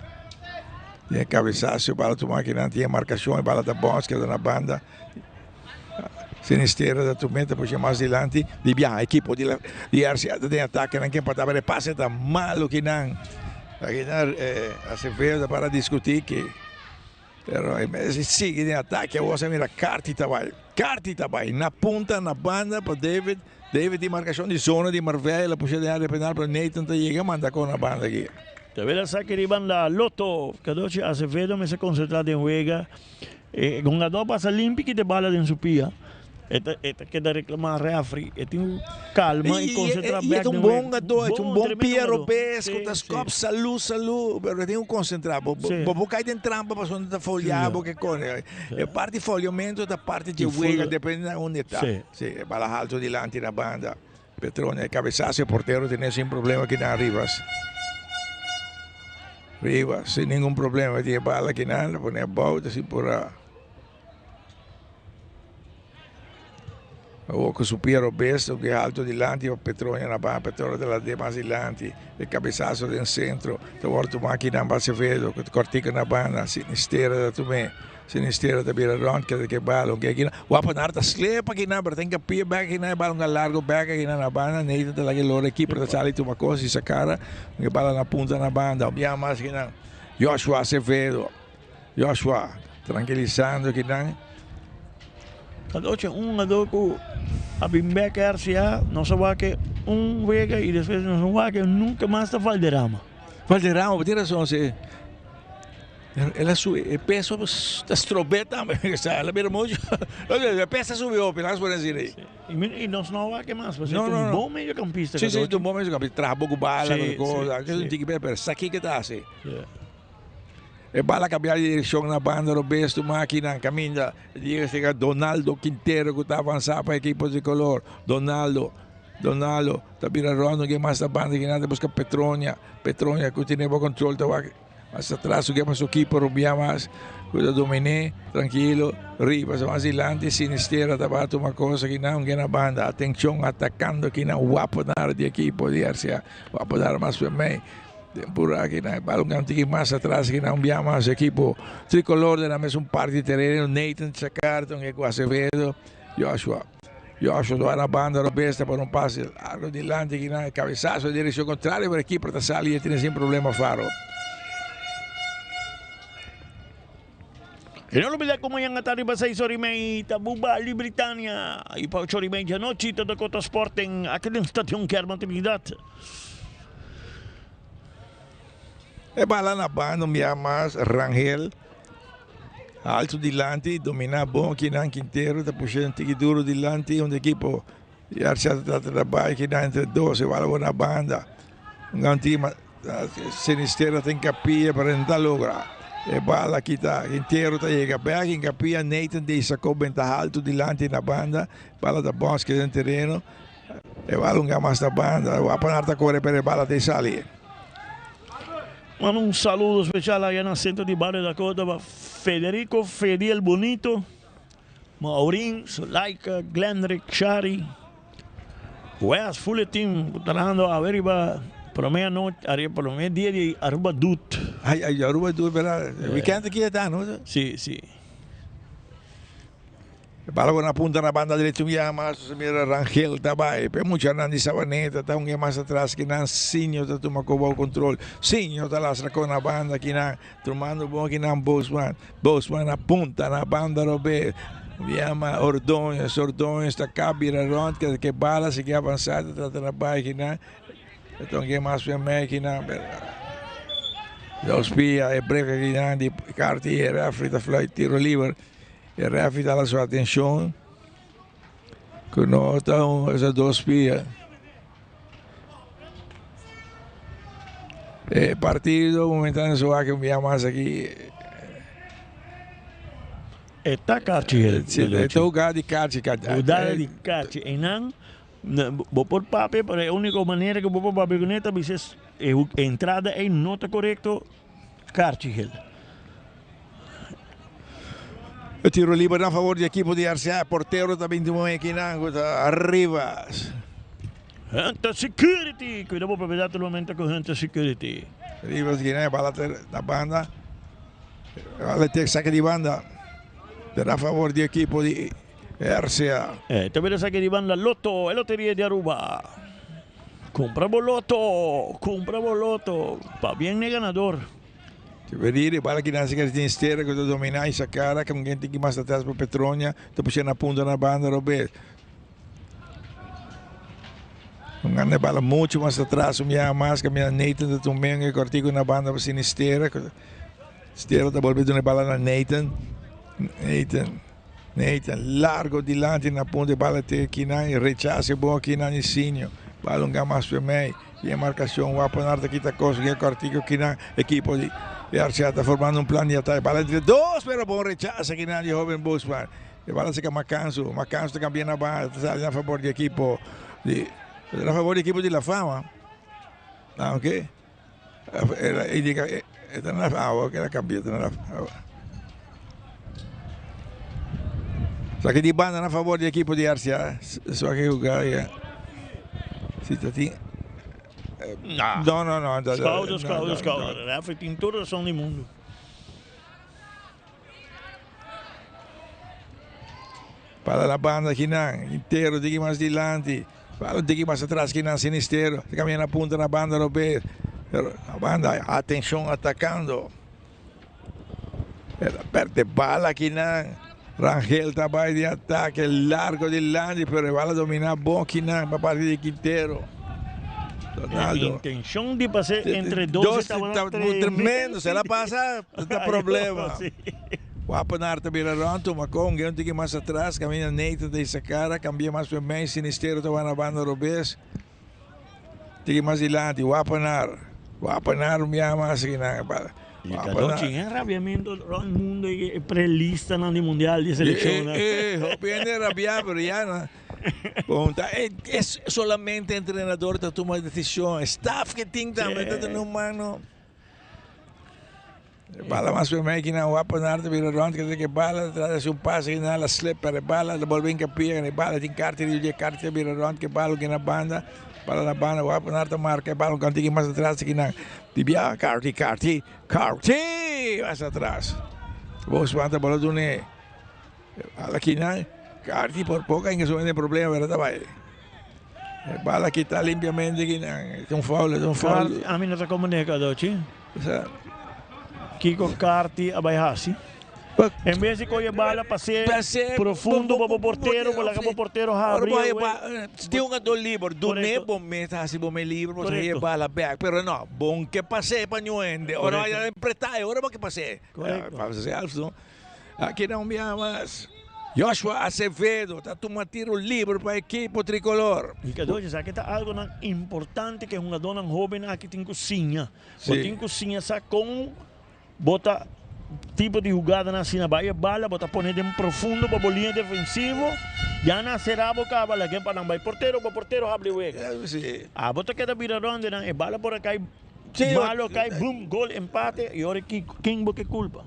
Tem cabeçaço, bala tu máquina, tem marcação, bala da boss, que é na banda. Sinistera da tormenta, puxa mais adiante. A equipe de RCA tem ataque, não quer para dar passe, está malo que não. Aqui não, Acevedo para discutir que. Pero sigue de ataque, você mira, Carti vai. Na ponta, na banda, para David tem marcação de zona de Marvel, puxa de área penal, para Nathan, chega, manda com a banda aqui. Tavela saque de banda Loto, Cadoche Acevedo me se concentra en juega. Con la dos pasa limpia que te bala en su pía. Esta queda reclamar refri. Tem calma e concentrar E é um bom jogador, é um bom Piero Besco, das copas, salu, mas tem concentrar. Vou cair dentro trampa para onde está folhado, que corre. É parte de folhamento da parte de huelga, depende de onde está. Sim, é para alto delante da banda. Petrone, cabeçaço e porteiro tem sem problema aqui na Rivas. Rivas, sem nenhum problema, tem bala aqui na, põe a volta, assim por aí. O con su Piero Besto che è alto di lanti o Petronia na banda, Petronia della De Masilanti, il cabeçazo del centro, tu volta macchina in base vedo, cortica na banda, sinistera da tume, sinistera da bira ron, che ballo, che aqui, wapa narta slepa aqui na, tem que pia back aqui na, ballo nga largo back aqui na banda, neita della che loro equipe da sali tu uma cosa, essa cara, che balla na punta na banda, abbiamo mais aqui na, Joshua Acevedo, Joshua, tranquilizando aqui na, Cadoche, jogador a Bimbeca RCA, não sabe que vega e depois não sabe que nunca mais está Valderrama. Valderrama, tem razão, se ela sube, peso da strobeta, ela vira muito, a peça subiu, pelas por dizer. E nós não vai que mais, você é um bom meio campista. Sim, um bom meio campista, traz pouco bala, coisa, que não tem que ver, aqui que está assim. E bala cambiare di direzione na banda, Roberto macchina, cammina, dice Donaldo Quintero che sta avanzando per l'equipo di colore. Donaldo, sta birarrando che mais da banda che nada busca Petronia che teneva controllo, mas atrás che mas equipo rubiamo, cosa dominé, tranquillo, Rivas, más adelante, sinistera, tabato una cosa che non è una banda, attenzione, attaccando che non va a dare di equipo di RCA, va a dare más per me. Tempura que na balão que mais atrás que não via mais equipo tricolor da mesma parte de terreno Nathan Chacarton que quase Acevedo Joshua do na banda Roberta para um passe largo de lante que na cabeçaço de direção contrária para a equipe da sala e tem sem problema Faro. E non olvidate como yang atari ba sa Sorimay, Tabuba, Britania. E para o Sorimay de noite, todo Cota Sporting, aquele estação que arma atividad. E bala na banda, um mais Rangel, alto de lante, domina bom aqui na Quintero, tá puxando tique duro de lante, um equipo e arciado da trabalho que na entre 12, bala na banda. Um time sinistera tem capia para tentar lograr. E bala aqui tá inteiro tá chega back em capia Nathan de sacou ventaja alto delante na banda bala da bosque dentro terreno e bala mais na banda o apanarta corre per bala de salir. Mano, um saludo especial aí na centro de Barrio da Cota para Federico Fediel Bonito, Maurin, Laika, Glenrick, Shari, Wes, full team, trabajando a ver para meia-noite, para meio-dia de Aruba Dut. Ai, Aruba Dut, verdade? Weekend aqui está, não? Sim, sim. Bala na punta na banda direita, mas mira Rangel também. Tem muita Nandi Sabaneta, tá mais atrás que não Sinho tá tomando o controle. Sinho tá lá com na banda que não tomando bom que não Bosman na punta na banda Robert. Viama Ordões tá cabira rond que bala se que avançada tá trabalho que não. Então que mais bem que não. Dos pia e breca que não de Cartier, Afrita flight tiro livre. E refi dà la sua attenzione con queste due spie e partito momentaneo so che abbiamo aqui e tá Cartier e tu gadi Cartier di Cartier e non por pape para a única maneira que vou pape com neta bises entrada é nota correto Cartier. Tiro libero a favore dell'equipo di RCA, portero da 21 aqui na Rivas. Hunter Security, cuidado para pegar no momento com Hunter Security. Rivas que na bala da banda, vale ter saque di banda per a favore dell'equipo di RCA. Também saque di banda Lotto, Lotteria di Aruba. Compra boloto, pa bien ganador. Vedere, bala che nasce che sinistera che domina essa cara che ninguém tem que mais atrás para Petronia, tô puxando a punta na banda Robert. Não anda bala muito mais atrás, minha máscara, minha Nathan também que cortico na banda para sinistera. Sinistera tá volvendo na bala na Nathan. Nathan, largo di lante na punta de bala te Kinan, rechace bom Kinan e Sinho. Bala um gamas para mim. E a marcação, o Apanarta aqui está conseguindo o artigo Kinan, equipo de Arcia está formando um plano de ataque. Bala entre dois, pero bom rechace Kinan de Robin Bosman. E bala se que Macanso está cambiando a barra, está a favor do equipo de a favor do equipo de La Fama. Ah, ok. Está na Fama, que era campeão na Fama. Só que de banda a favor do equipo de Arcia, só que o cara se não. Schouder. Hij tem toda a razão do mundo. Para a banda aqui inteiro, diga mais dilante. Para diga mais atrás aqui na Sinistero. Caminha na ponta na banda Robert. A banda, atenção atacando. Ela perde bala aqui Rangel trabalha de ataque, largo de lande, pero bala dominar bom aqui para partir de Quintero. A intenção de passar entre dois está tremendo, se ela passa, não tem problema. O Apanar também era toma com, um tique mais atrás, caminha Neita dessa cara, cambia mais para mim, Sinistero estava na banda Robes. Tique mais adiante, o Apanar me ama assim na bala. Não tinha rabiamento no mundo pré-lista no Mundial de Seleção. Viene rabiar, pero ya no. Es solamente treinador que toma decisão. Staff que tem também, está no mano. Bala mais para mim que não vai para nada, vira ronda, que bala, traz passe que não, slip para bala, devolve em capinha, que bala tem carta, vira ronda, que bala que na banda. Bala na banda, vai para nada marca, bala um cantinho mais atrás que não. Tibia, Carti, mais atrás. Vos levanta a bola do Né. Bala aqui não, Carti por pouco ainda não tem problema, verdade vai. Bala aqui está limpiamente aqui não, foul. A mim não está comunicado, Dochi. Kiko Carti abayhasi. Em vez de coger bala, passei profundo para o porteiro, para o porteiro abrir. Tem um do livre, do né bom meta assim bom livre, você ia bala back, pero não, bom que passei para nhoende, ora vai empretar, ora bom que passei. Fazer algo, aqui não me amas. Joshua Acevedo está tomando tiro livre para a equipe tricolor. E que dois, aqui está algo importante que um jogador jovem aqui tem cozinha, tem cozinha com bota tipo de jugada na cena, vai bala, bota poner de profundo para bolinha defensivo, já nascerá a boca bala, que para não vai porteiro abre o ego. A bota que da vira ronda, é bala por acá, bala cai, boom, gol, empate, e ora quem boca culpa.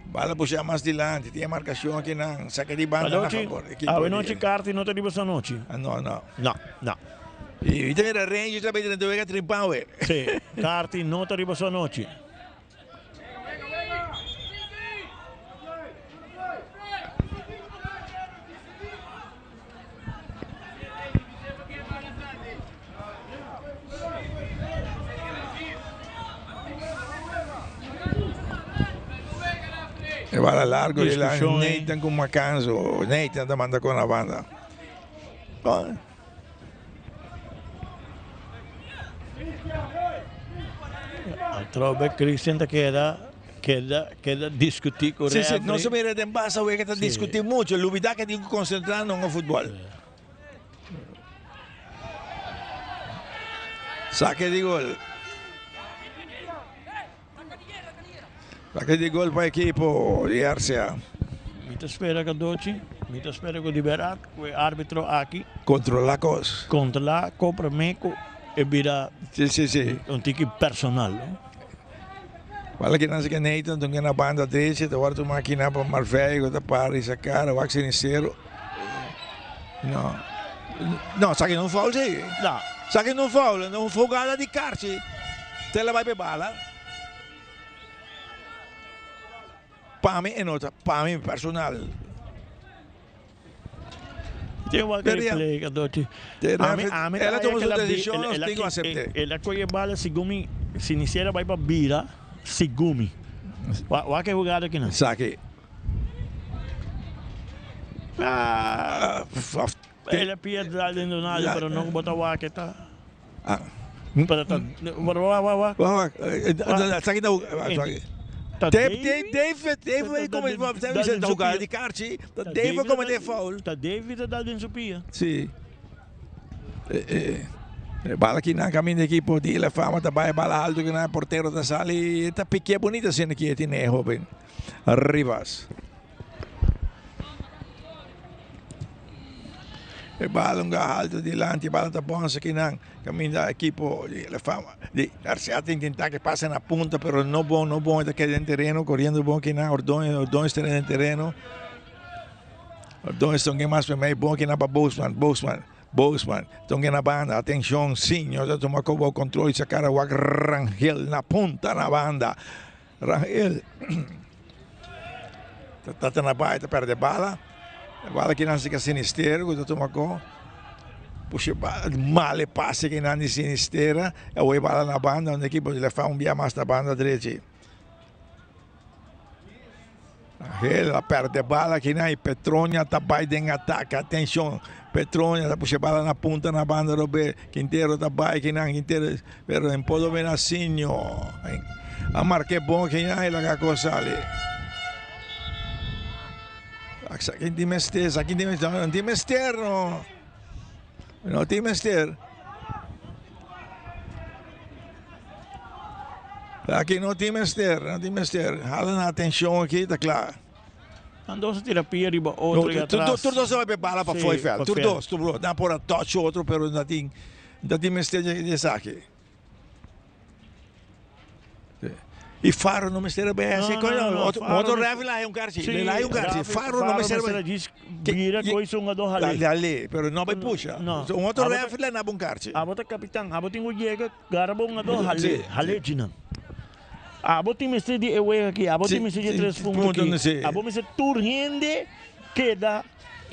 Bala puxa mais dilante, tem marcação aqui na saca de banda na favor. A noite Carti não te digo essa noite. Não. E tem a range também dentro do trimpão, Sim, Carti não te digo essa noite. Bala largo de lá, Nathan com Macanso, Nathan da manda com a banda. A trova Christian queda discutir com o referee. Não se mira de base, que está discutindo muito, o Lubida que tem que concentrar no futebol. Saque de gol. Saque de gol para a equipe de Arcia. Mita espera que Doci, mita espera que liberar o árbitro aqui. Controlar coisas. Controlar, compra meco e vira tique personal. Fala que nós que Nathan, tu na banda desse, tu vai tomar aqui na para Marvel, tu para essa cara, vai ser sincero. Não, sabe que não foul sim. Não. Sabe que não foul, não fogada de carte. Te la vai para bala. Para mim é nota, para mim personal. Tem uma play que Doci. Ela tomou sua decisão, nós temos que aceitar. Ela coge bala, Sigumi, se iniciar vai para vira, Sigumi. Olha que jogada aqui não. Saque. Ela pia dentro do nada, para não botar o que tá. Para Saque não. Dave come a jogada de kart. Dave come a foul. Tá David dá dentro pia. Sim. Bala que na caminho da equipe de La Fama também bala alto que na porteiro da sala e tá pequena bonita cena que tem jovem. Rivas. E bala alto de lante, bala tá bom aqui na caminho da equipe de La Fama. De Arceata tentar que passe na ponta, pero não bom está aqui no terreno, correndo bom que na Ordões está no terreno. Ordões estão mais para mim, bom que na para Bosman, estão na banda, atenção, sim, eu já tomou o controle, sacaram o Rangel na ponta na banda. Rangel está na baita, perde bala que não fica sinistero, já tomou puxa male passe que não é sinistera, e o bala na banda, onde a equipe le fa via mais na banda direita. Ela perde bala que nem Petronia tá em ataque, atenção. Petronia tá puxa bala na ponta na banda Robert Quintero tá que não Quintero, pero em podo Benacinho. A marque bom que não ela cosa ali. Aqui tem mester, não tem mester no. Não tem mester. Aqui não tem mester. Hala na atenção aqui, tá claro. Andou se terapia riba outro e atrás. Tudo só vai bala para fora, fel. Tudo, dá por a touch outro, pero não tem mester de saque. E Faro não mistério bem assim, outro reve lá é um carci, lá é um carci. Faro não mistério bem. Diz vira coisa um do hale. Ali, pero não vai puxa. Um outro reve lá na bom carci. Abota capitão, abota o Diego, garabo um do hale dinan. Abo tem mestre de ewe aqui, abo tem mestre de 3 pontos aqui. Abo mestre turrende queda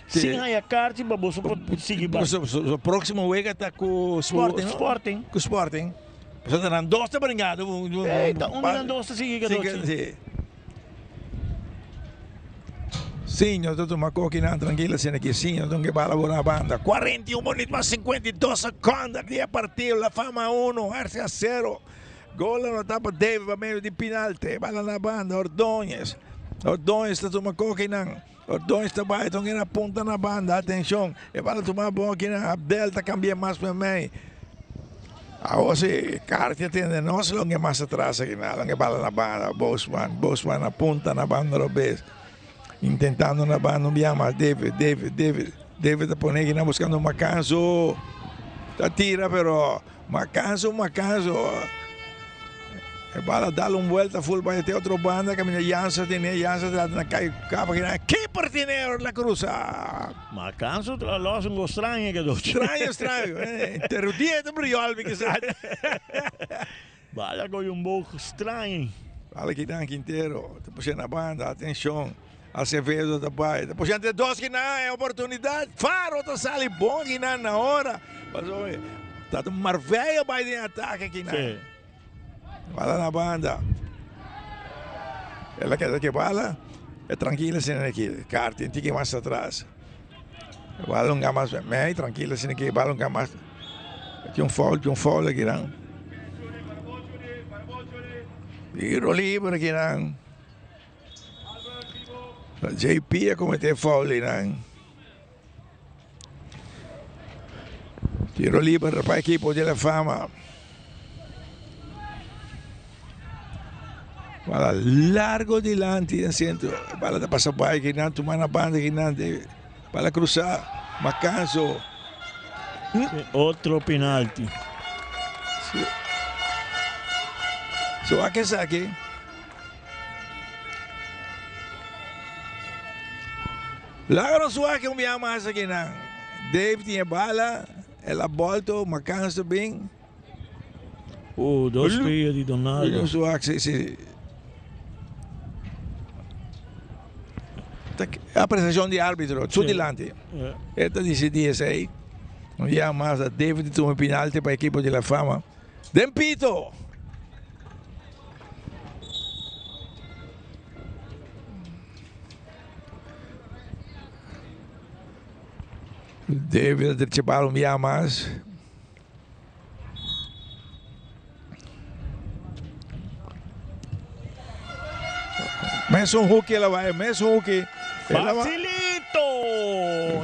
sem a carta, baboso pode seguir. O próximo wega tá com Sporting. Com Sporting. Você tá dando dosta brincado. Eita, dando dosta seguir que Sim, eu estou uma coquinha tranquila sendo aqui, sim, eu estou que bala na banda. 41 minutos mais 52 segundos, aqui a partir La Fama 1, Arce 0. Gol na etapa Dave para meio de penalti, bala na banda, Ordões está uma coquinha. Ordões está baixo, estão na ponta na banda, atenção. E bala tomar bom aqui na Abdel, está cambiando mais para mim. Ahora sí, Cartia tiene no se lo que más atrás aquí nada, que bala na banda, Bosman apunta na banda lo ves. Intentando na banda, não mais David está poner aqui buscando um Macanzo. Tá tira, pero Macanzo. E bala dá uma volta full para ter outra banda, que a Jansa na capa que keeper tiene la cruza. Macanzo los un estranho que doce. Estranho. Interrudido brilhol, que sabe. Bala com um pouco estranho. Bala que dá Quintero, te puxando na banda, atenção. Acevedo da Bahia. Depois entre dois que não é oportunidade. Faro tá sale bom que não na hora. Mas oi, tá um marvelho vai em ataque aqui não. Bala na banda. Ela quer que bala é tranquila sem aqui. Carta tem que mais atrás. Bala um mais bem tranquila sem aqui. Bala um mais. Tinha um foul aqui não. Tiro livre aqui não. JP a cometer foul não. Tiro livre para a equipe de La Fama. Bala largo delante do centro. Bala da passa para aqui não, tomar na banda aqui não. Bala cruzar, Macanzo. Outro penalti. So aqui saque. Lagro suave um mais aqui não. Dave tinha bala, ela voltou, Macanzo bem. Dois peias de Donaldo. Suave, a apreciação de árbitro, tudo delante. Esta decidia aí. Um dia mais, a David tomou penalti para a equipe de La Fama. Dempito! David tercebar um dia mais. Mason Hookie la va, Mason Hookie. ¡Facilito!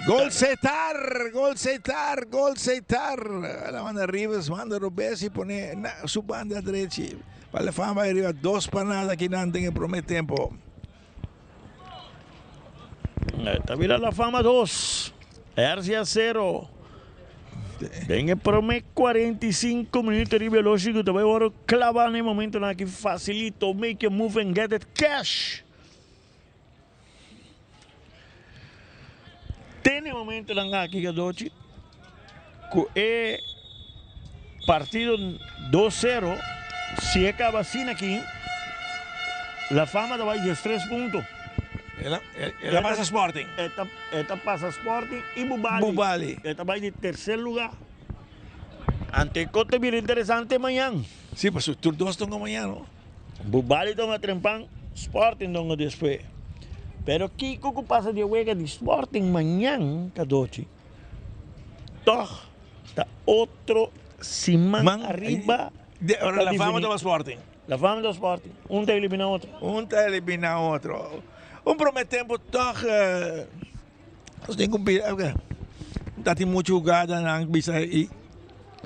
Gol setar. La banda Rivers, manda Robesi, pone su banda derecha. Para la Fama arriba, 2 panadas aquí en el primer tiempo. Esta vira la Fama 2. Hercia 0. En el primer 45 minutos de biológico, te voy a clavar en el momento en el que facilito, make a move and get it cash. Tiene momento en el que dochi, que partido 2-0, si acaba sin aquí, la Fama te va a ir 3 puntos. Ela pasa Sporting. Esta pasa Sporting y Bubali. Esta va a ir en tercer lugar. Ante Cote bien interesante mañana. Sí, pues sus 2 están mañana, ¿no? Bubali toma trempan, Sporting toma después. Pero ¿qué pasa de juega de Sporting mañana, Kadochi? Toch, está otro simán arriba. Ahora la Fama toma Sporting. La Fama toma Sporting. Un te elimina otro. Un prometemos toch. Nós temos que muita jogada na bisa e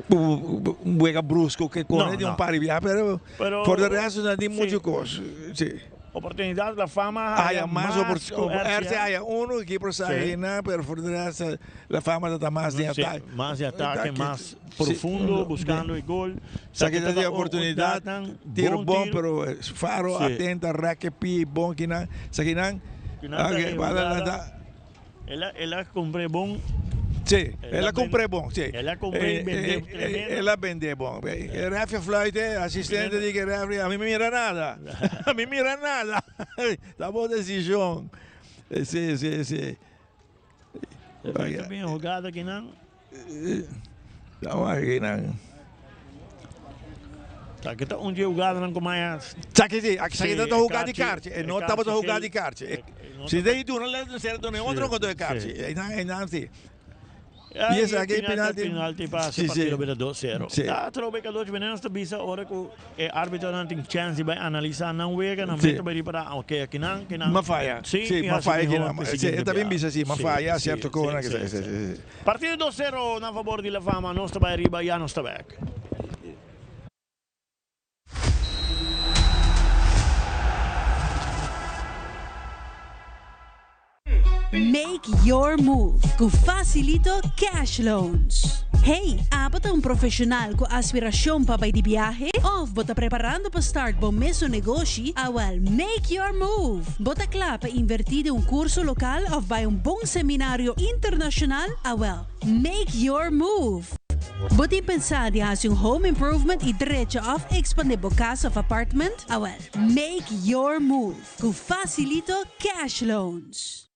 juega brusco que corre de par viajar, pero por el resto no tem muita coisa. Sí. Oportunidad, la Fama haya más oportunidades. Haya uno que por Sarina, pero por el resto la Fama está más de ataque. Más de ataque, más profundo, buscando el gol. Saque de oportunidad, tiro bom, pero Faro atenta, raque, pi, bom, que não, saque não. Ela compré bom. Sí, ela compré bom, sí. Ela compré tremendo. Ela vende bom. El referee flight, asistente dice referee, a mí me mira nada. A mí mira nada. La boa decisão. Sí. Bien jugada aqui não. Não, aqui não. Tá que tá dia jogada não como mais. Sabe que aqui está jogando de kart. Não estava jogando de kart. Se daí tu não leva certo nem outro quanto de kart. Não sim. E esse aqui penalti para se partido para 2-0. Sim. Tá, trobe que dois veneno esta bisa hora que o árbitro não tem chance de analisar não vega, não mete para OK, aqui não, que não. Uma falha. Sim, uma falha aqui não. Sim, também bisa sim, uma falha, certo que não que. Partido 2-0 na favor de La Fama, nós está arriba, já nós está back. Make your move com Facilito Cash Loans. Hey, bota um profissional com aspiração para ir de viagem? Ou bota preparando para start bom mesmo negócio? Well, make your move. Bota claro para invertir em curso local ou vai bom seminário internacional? Well, make your move. Bota pensar de fazer home improvement e direito of expandir casa of apartment? Well, make your move com Facilito Cash Loans.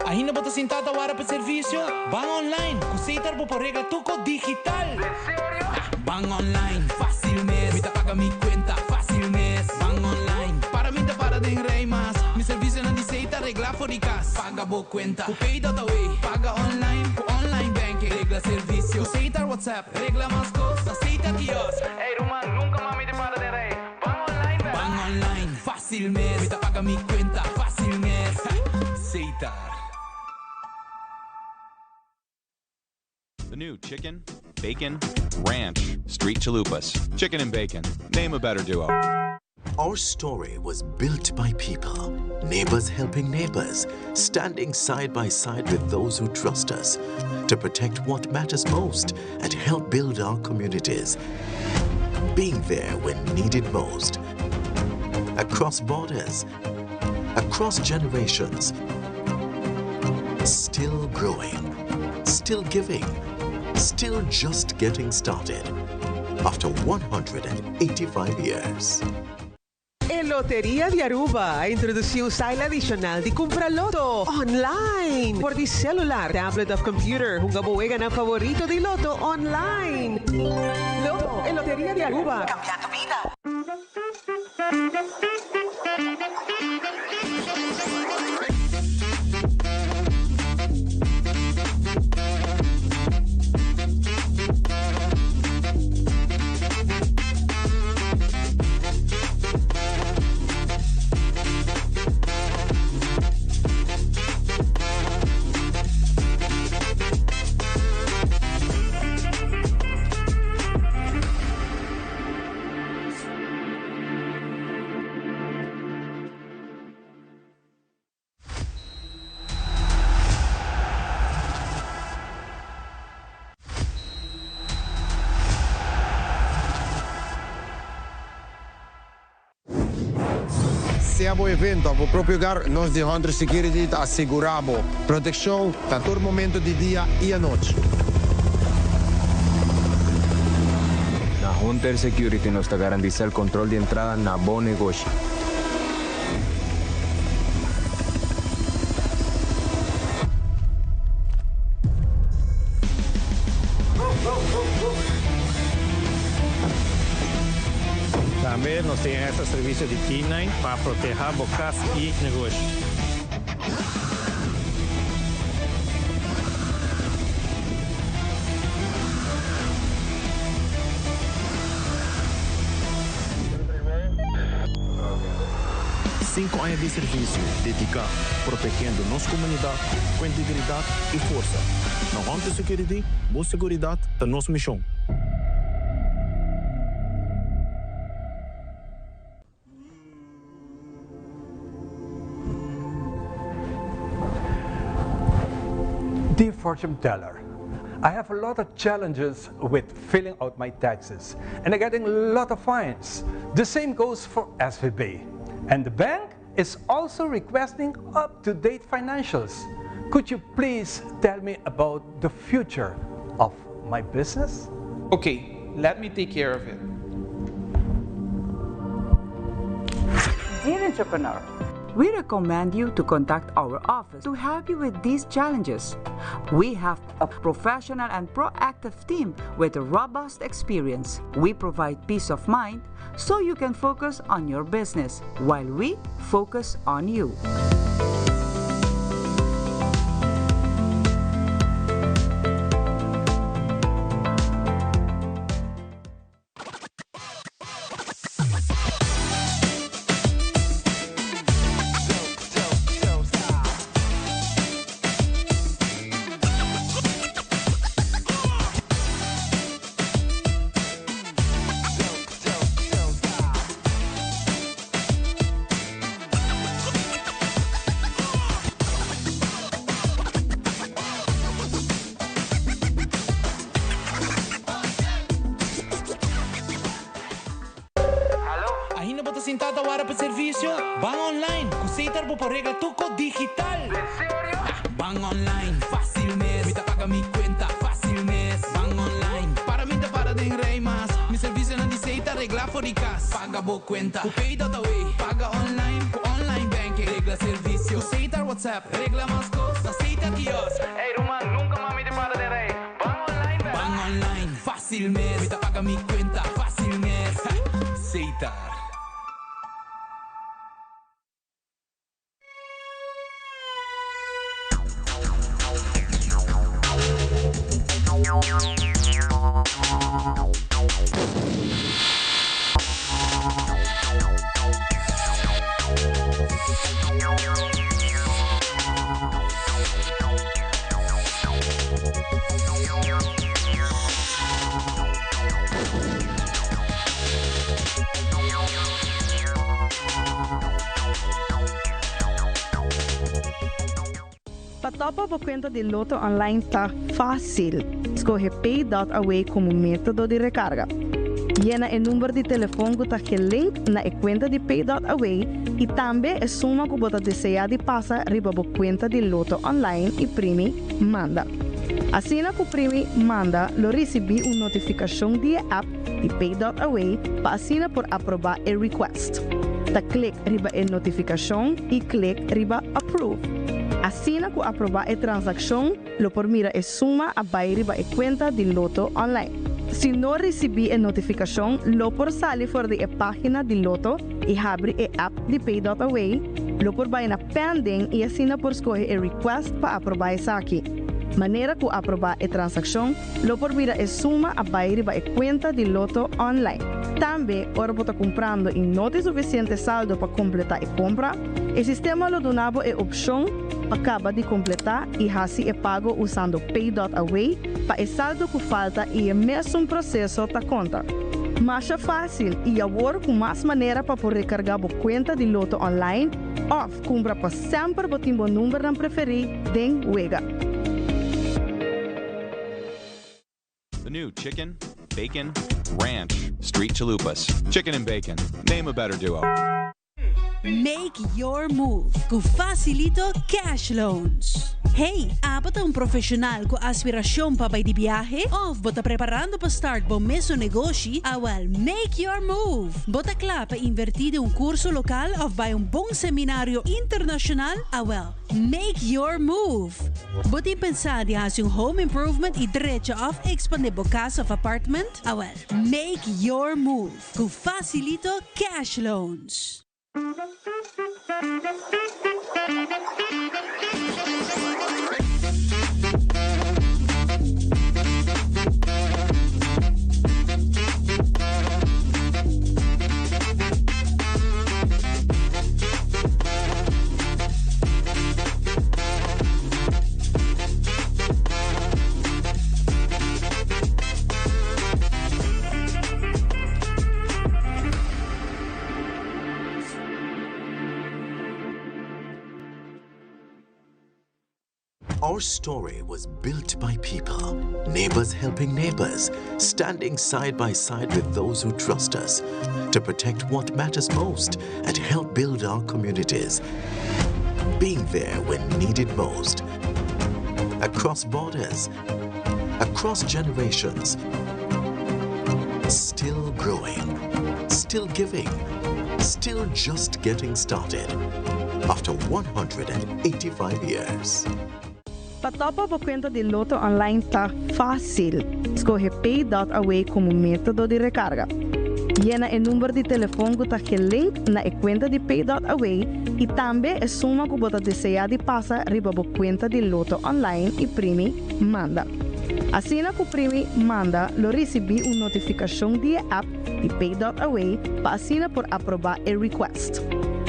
Ainda bota sentado agora para serviço? Van online, aceitar por regra tuco digital. Van online, fácil mês. Me paga mi cuenta, fácil mês. Van online, para mim para de rei mas. Mi serviço não aceita regla fóricas. Paga boa cuenta, o pay data way. Paga online, com online banking. Regla serviço, aceitar WhatsApp. Regla mais coisas, aceita kiosco. Ei, Roman, nunca mais me para de rei. Van online, fácil mês. Me paga mi cuenta, fácil mês. Aceitar. The new chicken, bacon, ranch, street chalupas. Chicken and bacon. Name a better duo. Our story was built by people, neighbors helping neighbors, standing side by side with those who trust us to protect what matters most and help build our communities. Being there when needed most. Across borders, across generations. Still growing, still giving, still just getting started. After 185 years. En Lotería de Aruba introdució un style adicional de comprar loto online. Por tu celular, tablet o computer, un gabuega na favorito de loto online. Loto en Lotería de Aruba. Cambia tu vida. deseamos evento, o próprio lugar, nós de Hunter Security asseguramos proteção a todo momento de dia e à noite. Na Hunter Security nos garantiza el control de entrada na bom negócio. Também nós temos esse serviço de K9 para proteger bocas e negócio. Cinco anos de serviço dedicado, protegendo nossa comunidade com integridade e força. Na Hunter Security, boa segurança da nossa missão. Dear fortune teller, I have a lot of challenges with filling out my taxes and I'm getting a lot of fines. The same goes for SVB. And the bank is also requesting up-to-date financials. Could you please tell me about the future of my business? Okay, let me take care of it. Dear entrepreneur, we recommend you to contact our office to help you with these challenges. We have a professional and proactive team with a robust experience. We provide peace of mind so you can focus on your business while we focus on you. Sintata wara pa servisyo? Bang online, kusitar po pa regla tuko digital. Bang online, fácil mes. Mita paga mi cuenta, fácil mes. Bang online, para minta para den rey mas. Mi servicio na diseita regla for di kas. Paga bo cuenta, ku pay dot away. Paga online, ku online banking. Regla servicio, kusitar WhatsApp. Regla mas costa, seita kios. Hey Roman, nunca mami te para den rey. Bang online, bang online, fácil mes. Mita paga mi cuenta, fácil mes. Seitar. Patopa por conta de Loto Online está fácil. Escolhe Pay.Away como método de recarga. Llena o número de telefone que está link na conta de Pay.Away e também a suma que você deseja de passar riba por conta de Loto Online e primi manda. Assim que o primi manda, lo recebi uma notificação de app de Pay.Away para assinar por aprovar o request. Da clique riba a notificação e clique riba approve. Assim que aprovar a transação, lo por mira a suma a riba a conta de Loto Online. Se não recebi a notificação, lo por sair fora da página de Loto e abre a app de Pay.Away, lo por vai na pending e assina por escolher a request para aprovar essa aqui. Maneira que aprovar a transação, lo por mira a suma a riba a conta de Loto Online. Também, ora você comprando e não tem suficiente saldo para completar a compra, o sistema lo donava a opção acaba de completar e assim é pago usando Pay.Away para o saldo que falta e o mesmo processo da conta. Mais fácil e agora com mais maneira para poder recarregar a conta de Loto Online ou compra para sempre o timbo número não preferido den Wega. The new Chicken, Bacon, Ranch, Street Chalupas. Chicken and bacon. Name a better duo. Make your move com Facilito Cash Loans. Hey, apat ang profesional com aspirasyon pa ba di biyahe? O bota preparando pa start bom meso negosyo? Awal, make your move. Bota kla pa invertir un curso lokal of by un bong seminaryo internasyonal? Awal, make your move. Bota pensar di has yung home improvement i diretso of expandable casa of apartment? Awal, make your move com Facilito Cash Loans. Our story was built by people, neighbors helping neighbors, standing side by side with those who trust us to protect what matters most and help build our communities. Being there when needed most. Across borders, across generations. Still growing, still giving, still just getting started. After 185 years. Patopa po kwenta di Lotto online tá fácil. Escolhe Pay.away como método de recarga. Llena o número de telefone que está link na conta de Pay.away e também a suma que você deseja de passar riba a conta de Lotto online e primi manda. Assim que o primi manda, lo recebi uma notificação de app de Pay.away para assinar por aprovar o request.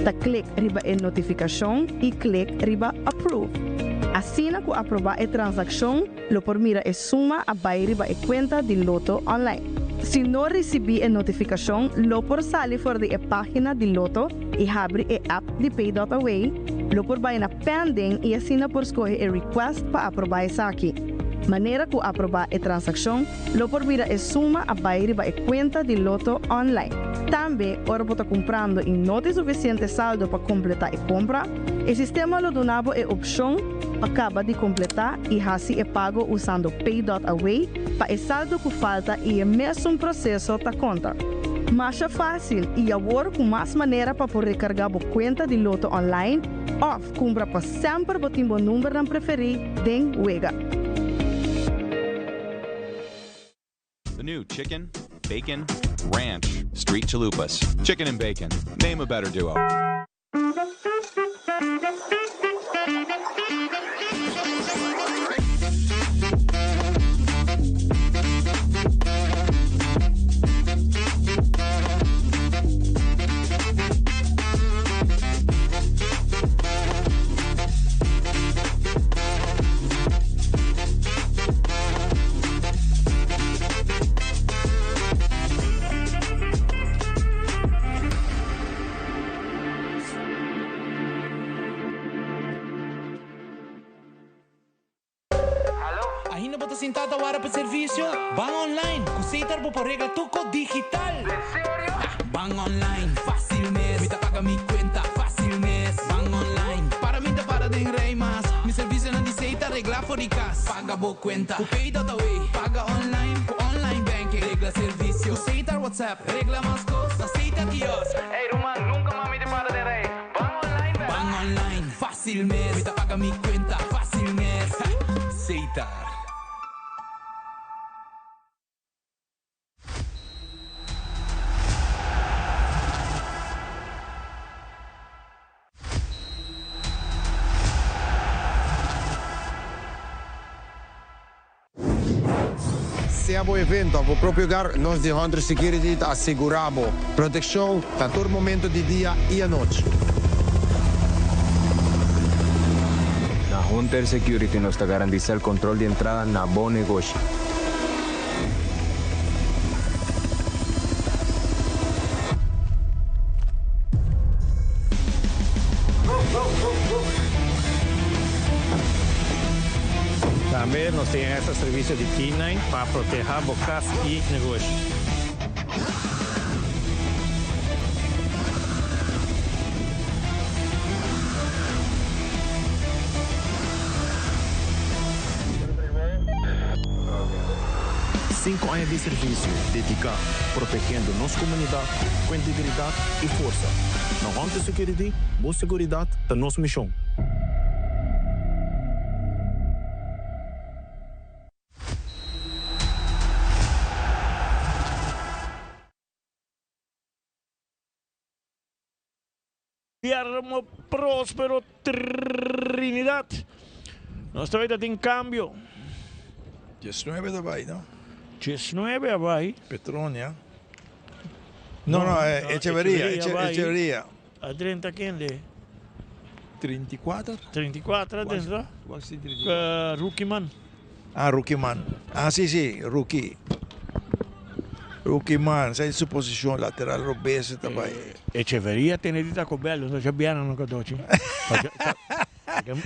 Ta click riba a notificação e click riba approve. Assim que aprovar a transação, lo por mira a suma a riba a conta de Lotto online. Se não recebi a notificação, lo por sair fora da página de Lotto e abre a app de Pay.away, lo por vai na pending e assina por escolher a request para aprovar essa aqui. Maneira que aprovar a transação, lo por mira a suma a riba a conta de Lotto online. Também, ora você comprando e não tem suficiente saldo para completar a compra, o sistema lo donava a opção acaba de completar e assim é pago usando Pay.away para o saldo que falta e é mesmo processo da conta. Mas é fácil e agora com mais maneira para poder recarregar a conta de Lotto online ou compra para sempre o timbo número não preferir den wega. The new chicken, bacon, ranch, street chalupas. Chicken and bacon. Name a better duo. Ahina bota sentada para para serviço? Bang online, kusitar po por regla tuco digital. Bang online, fácil mes. Mita paga mi cuenta, fácil mes. Bang online, para mí te para de rey más. Mi servicio no dice regla for the cas. Paga bo cuenta, ku Pay.away. Paga online, ku online banking. Regla servicio, kusitar WhatsApp. Regla más cosas, aceita kiosk. Hey Roman, nunca mami te para de rey. Bang online, bang online, fácil mes. Mita paga mi cuenta, fácil mes. Aceitar. Siamo evento, vou próprio lugar, nós de Hunter Security asseguramos proteção a todo momento de dia e à noite. Na Hunter Security nos garantiza el control de entrada na bom negócio. Também nós temos esse serviço de T9 para proteger bocas e negócio. 5 anos de serviço dedicado, protegendo nossa comunidade com integridade e força. Na Hunter Security, boa segurança da nossa missão. Guillermo Próspero Trinidad. Nuestra vida tem cambio. 19 daarbij, no? 19 daarbij. Petronia. No, Echeverría. A 30 quem lê? 34? 34 dentro? Rookie man. Ah, Rookie man. Ah, sì, Rookie. Rookie man, sai su posizione laterale robese também. Echeverría tem de Taco Bell, não já vieram no Cadoci.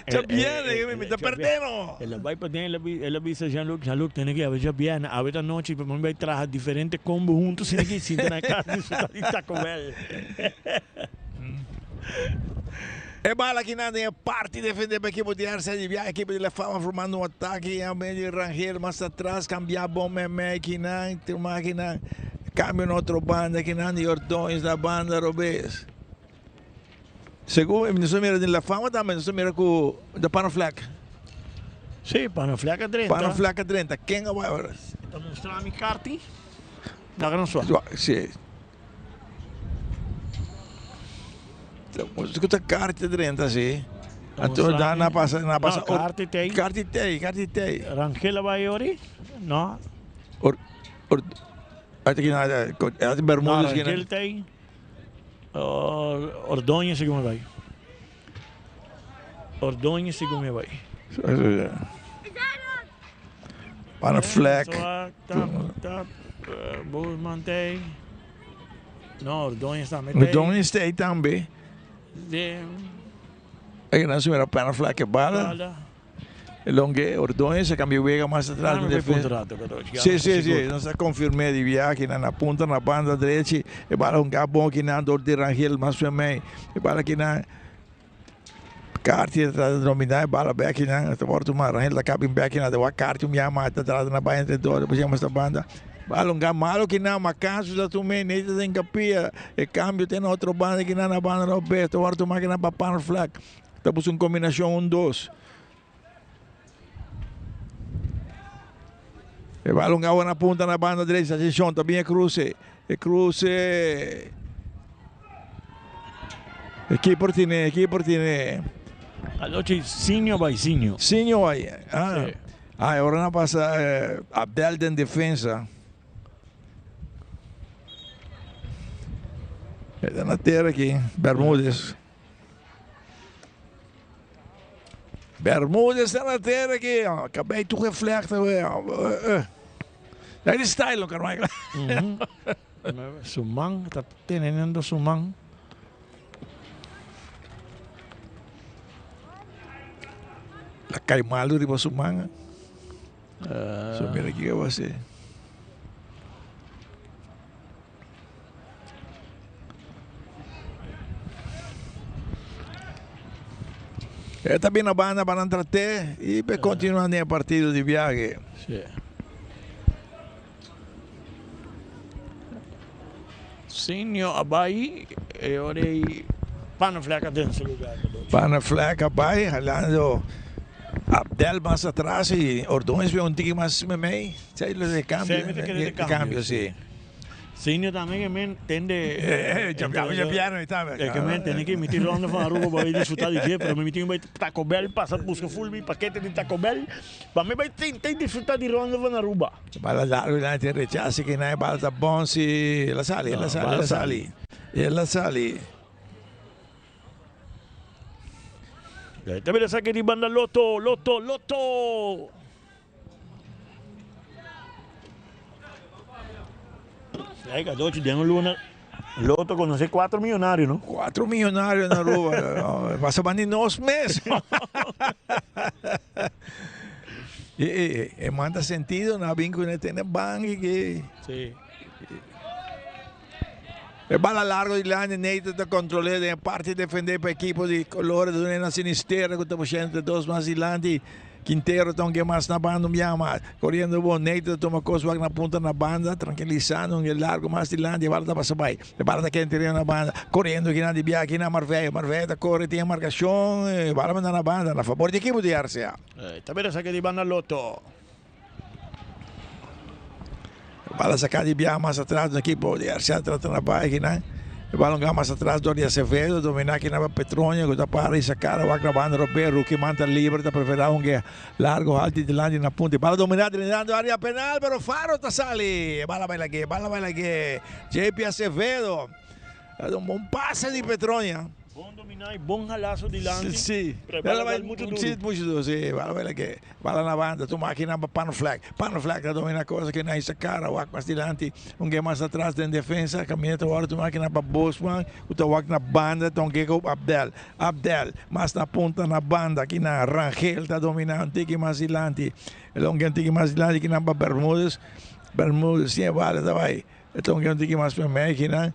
Já vieram, me está perdendo. Ela vai para dentro, ela avisa Jean-Luc, tem que ir, já vieram. A outra noite, vamos vai trazer diferentes combos juntos, sem que sinta na casa de Taco Bell. E bala que nada é parte defender a equipe de Arce de Viagem, a equipe de La Fama formando um ataque, a meio de Rangel, mais atrás, cambiar bom meme, que não, tem máquina, cambia na outra banda, que não, de Ordões da banda, Robes. Segundo, não mira de La Fama também, não mira com da Panafleca. Sim, Panafleca 30. Panafleca 30, quem vai agora? Está mostrando a minha carta? Está não só. Sim. Escuta carta 30, sì. Então dá na passa. Carta tem. Rangel vai ori? No. Aqui nada, Bermudas aqui. Rangel tem. Ordonha segundo vai. Ordonha segundo vai. Panafleck. Bosman tem. No, Ordonha está metendo. Ordonha está aí também. Aí nós vimos a Panafleck que bala. Longue, Ordonha se cambiou vega mais atrás. Sim, nós confirmamos de viagem na ponta, na banda direita. E bala um gabão que não dor de Rangel, mas também. E bala que não. Carti atrás da dominar, bala back não. Agora tu mais Rangel da cabin back não. Deu a carti me amata atrás na baia entre dois. Depois chama esta banda. Balonga malo que não, mas caso da tu nem tem capia, e câmbio tem outra banda que não na banda não beto, agora tu máquina para Panafleck, estamos em combinação 1-2. E balonga na ponta na banda direita, atenção, também é cruze, aqui por tine. Allora Sinho vai Sinho. Sinho vai, agora não passa Abdel em defesa. É na terra aqui, Bermudas. Bermudas está na terra aqui. Acabei de reflectar. É de style, Carmichael. Sumang, está tendo Sumang. La cai malo di Sumang. So mira aqui que você. Está bem na banda para entrar e para continuar no partido de viagem. Sim. Sinho abai e ora Panafleck dentro do lugar. Panafleck abai, halando Abdel mais atrás e Ordões vem um tique mais meio. Sai de cambio, sim. Sinho também que tende. Já piano e tal. É que tem que emitir ronda para Aruba para desfrutar de dia, para me emitir um Taco Bell, passar busca full paquete de Taco Bell, para me vai tem desfrutar de ronda para Aruba. Bala largo lá tem rechace que não é bala tá bom se ela sali. Também essa aqui de banda Loto. Aí, cada noite deu luna. Loto conoce 4 milionários, não? 4 milionários na rua. Passa bem nós mesmo. E manda sentido na vínculo que tem banco que. Sim. E bala largo di là, neito da controllare da parte defender per equipo di colore di una sinistra che sta facendo dos mais adelante Quintero tão que mais na banda Miama, correndo bom, Neito toma coisa na ponta na banda, tranquilizando um largo mais de lá, de bala da passabay. De bala da quente na banda, correndo aqui na de Bia, aqui na Marveia tá corre, tem marcação, bala na banda, na favor de equipo de RCA. Também essa aqui de banda Loto. Bala sacada de Bia mais atrás do equipo de RCA, trata na banda aqui, né? Balonga mais atrás do Acevedo, dominar aqui na Petrônia, que está para essa cara, vai gravando Roberto, que manta livre, está preferado um largo, alto de lande na ponta. Bala dominada, drenando área penal, pero Faro está sali. Bala vai lá, JP Acevedo. Um bom passe de Petrônia. Bom dominar e bom ralaço de lande. Sim. Bala vai muito duro. Muito duro, sim. Bala vai lá, bala na banda, toma aqui na Pano Flag. Pano Flag está dominando coisa que na essa cara, o mais dilante, um game mais atrás em defesa, caminhando agora, toma aqui na Bosman, o tawak na banda, tão que com Abdel, mas na ponta na banda, aqui na Rangel, está dominando, tique mais dilante, um game tique mais dilante, aqui na Bermudas, sim, vale, tá vai. Então, um game tique mais para mim, aqui na.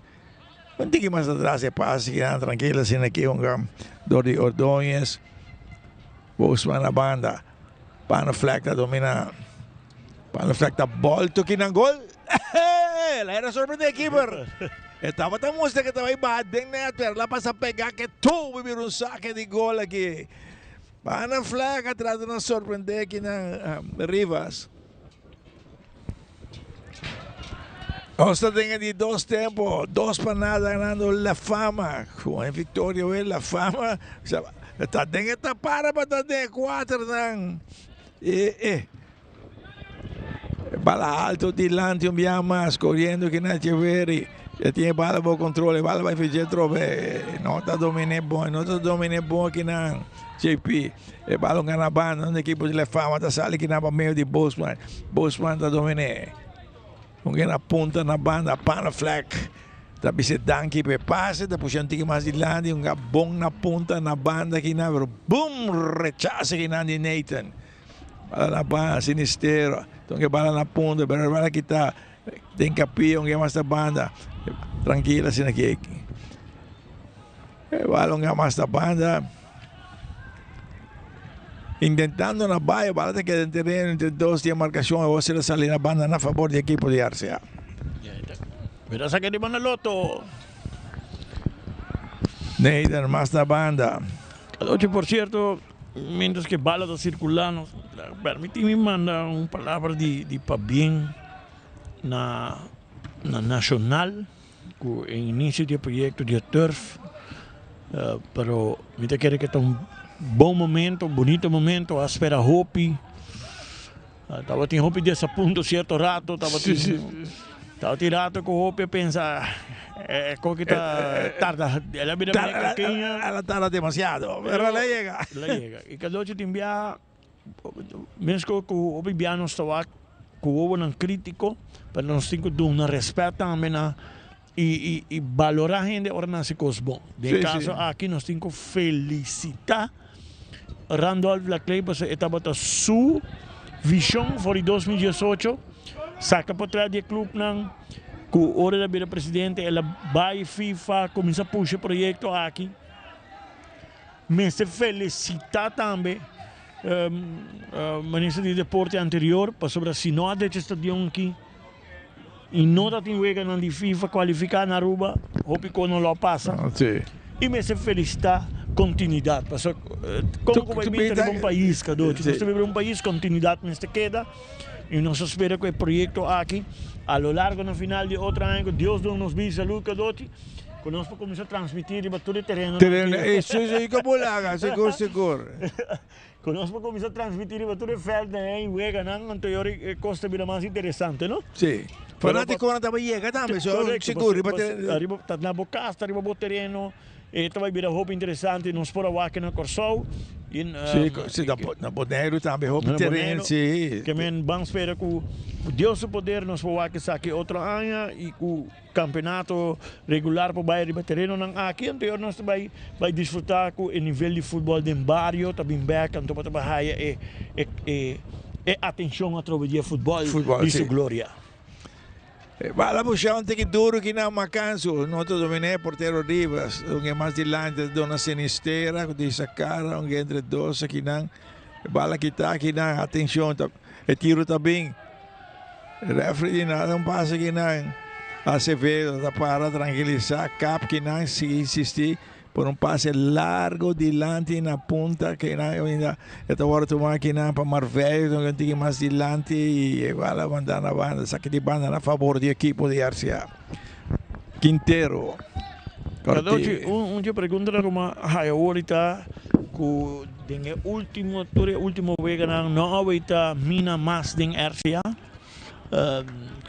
Um tique mais atrás é passe, que na tranquila, assim, aqui, Dori Ordonez, Bosman na banda, Pano Flag está dominando. Pano Flag está volto aqui na gol. Ela era surpreendente, keeper. Estava tão mostrando que estava aí batendo, né? Lá para pegar que tu vivir um saque de gol aqui. Pano Flag atrás de nos surpreender aqui na Rivas. Costa tem de 2 tempos, 2 para nada ganando La Fama. Com a vitória, La Fama. Está dentro da para estar de 4 não. Bala alto dilante, mais, correndo que na Cheveri. Já tem bala para o controle, bala vai fazer trove. Não está dominando bom aqui na JP. Bala na banda, na equipe de La Fama, está saindo aqui na meio de Bosman. Bosman está dominando. Kung na punta na banda, Pano Flag. Tapi si Danky pe pase, tapos yung tiki masilandi, yung bong na punta na banda kina, pero boom, rechace kina ni Nathan. Bala na banda, sinistero. Itong bala na punta, pero bala kita, tem kapi, yung mas na banda. Tranquila si nakiki. Bala nga mas na banda. Intentando na baia, bala tem que entender entre 2 de marcação, ou se salir na banda na favor do equipo de RCA. Mira, saque de banda Loto. Nathan más na banda. Hoje, por cierto, mientras que bala está circulando, permíteme mandar uma palavra de para bem na nacional, com o início do projeto de Turf, pero me quero que está bom momento, bonito momento, a espera Hopi. Estava tem Hopi desse ponto certo rato, estava tirado com Hopi a pensar, como que está tarda, ela tarda demasiado, pero ela chega. E cada noite tem via, mesmo que o Hopi não estava com o ovo crítico, mas nós temos que dar respeito também e valorar a gente ora nasce coisa bom. De caso aqui nós temos que felicitar Randolph Laclay por estava a sua visão para 2018, saca para trás do clube não, com a hora da presidente, ela vai FIFA começa a puxar o projeto aqui, mas se felicitar também ministro de deporte anterior para sobre se não há de estadião aqui e não tem wega na de FIFA qualificar na Aruba, hope que não lo passa. E me se felicitar continuidade, porque como vai vir um país, cada nós temos um país continuidade nesta queda e nós esperamos que o projeto aqui, a lo largo no final de outro ano, Deus nos visa saúde cada noite, conosco começa a transmitir e todo o terreno. Isso é como lá, seguro. Conosco começa a transmitir e todo o feld em wega não, anterior costa vida mais interessante, não? Sim. Fanático não estava chega também, seguro. Arriba tá na boca, arriba o terreno. Ito vai virar roupa interessante, nos por a na Corsol. Sim, na Bonero também, roupa terreno, sim. Que men vamos esperar que o Deus do poder nos for aqui outro ano e que o campeonato regular para bairro de terreno não aqui anterior nós vai desfrutar com o nível de futebol de barrio, também back, então para trabalhar e atenção a través de futebol de sua glória. Bala puxar tem que duro que não macanso, não te dominé porteiro Rivas, um é mais dilante dona Sinistera, com essa cara, um entre 2 aqui não, Bala kita aqui na atenção, é tiro também. Referee nada um passe aqui na Acevedo para tranquilizar, cap que não se insistir por um passe largo dilante na ponta que não ainda esta hora tomar que não para Marvel, não tem mais dilante e vai mandar na banda, saque de banda na favor do equipo de RCA. Quintero. Kadochi, dia pergunta como a ahorita ku dengan último vega não awaita mina mais den RCA.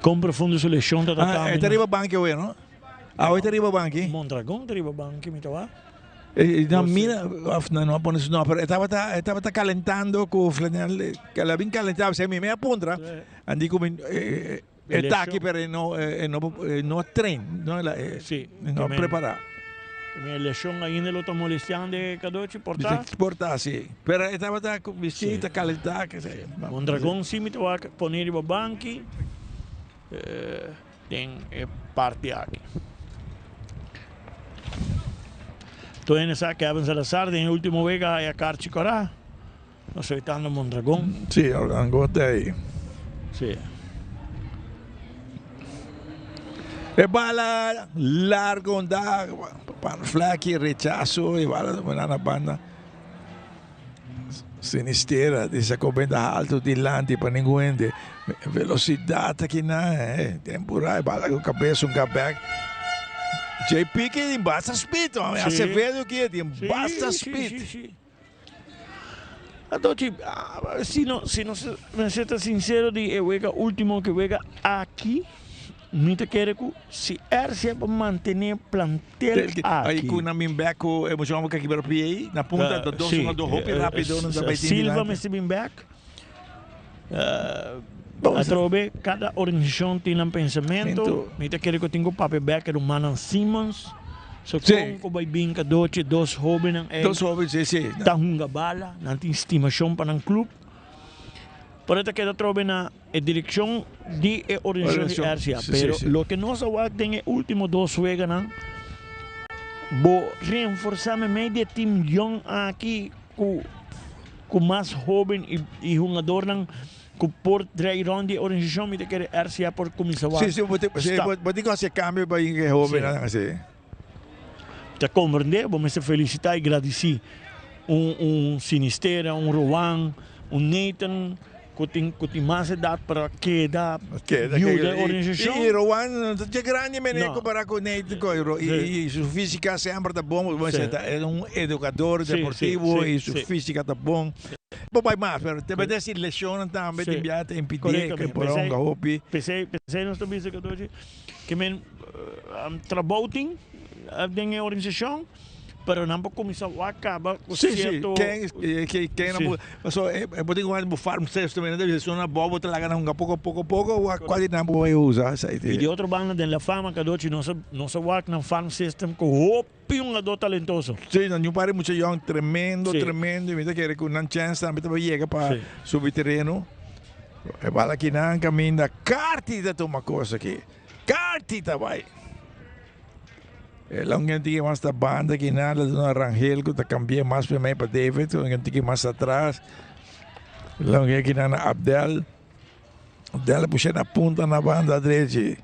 Compra fundo seleção da tá. Está arriba banque hoje, não? Hoje está arriba banque. Mondragón está arriba banque, me tava. Na mina, não pones não, pero estava calentando com o flanel, que ela bem calentava, se me meia punta, andi como está aqui pero no treino, não não preparar. Minha lesão ainda lo está molestando Kadochi, portar? Portar, sim. Pero estava vestido, calentar, que sei. Mondragón sim me tava poner arriba banque. Tem parte aqui. Tô indo sa Kevin Salazar, tem último vega a Carchi Corá. Nós acertando Mondragón. Sim, gostei. Sim. E bala largo onda para flaque rechazo e bala na banda sinisteira dessa coberta alto dilante para ninguém de velocidade aqui na tempo aí bala com cabeça back JP que tem basta speed Acevedo que tem basta speed. Então, se não ser sincero de o último que vega aqui. Muito quero que se RCA para manter plantel aqui. Aí com na minha back o emoção que aqui para PA na ponta do doce do hope rápido não vai ter. Silva me se back. A trobe cada organização tem um pensamento. Muito quero que tenho papel back do Manan Simmons. So como vai bem que dois jovens sim. Tá hunga bala, não tem estimação para um clube. Por eso que trobe na direção de organização de RCA. Pero lo que nós tem é último dos juegos, vou reforçar meio time young aqui com mais jovem e jogador que por trair de organização me quer RCA por começar. Sim, vou ter que fazer cambio para ir jovem assim. Te compreender, vamos se felicitar e agradecer Sinistera, Rowan, Nathan. Que tem mais idade para quedar viúva da organização. E Rowan, é grande, mas comparar com o Nathan. E sua física sempre está bom. É educador deportivo e sua física está bom. Bom, vai mais, mas também se lesiona também, tem impedir que por um hobby. Pensei não estou dizendo que trabalho tem a organização. Pero não pode começar a acabar com certo... Quem não pode usar o farm system, se uma boba talaga na pouco, quase não pode usar. E de outra banda, da fama, que não se work na farm system, com hopi jogador talentoso. Sim, não pare muito young, tremendo, e me quer que uma chance também para chegar para subir terreno. E bala que não caminha, cartita uma coisa aqui. Cartita vai. Lang yung tiki mas ta banda kinala doon na Rangel ko ta cambia mas pa may pa David lang yung tiki mas atrás lang yung kinana Abdel po siya na punta na banda direita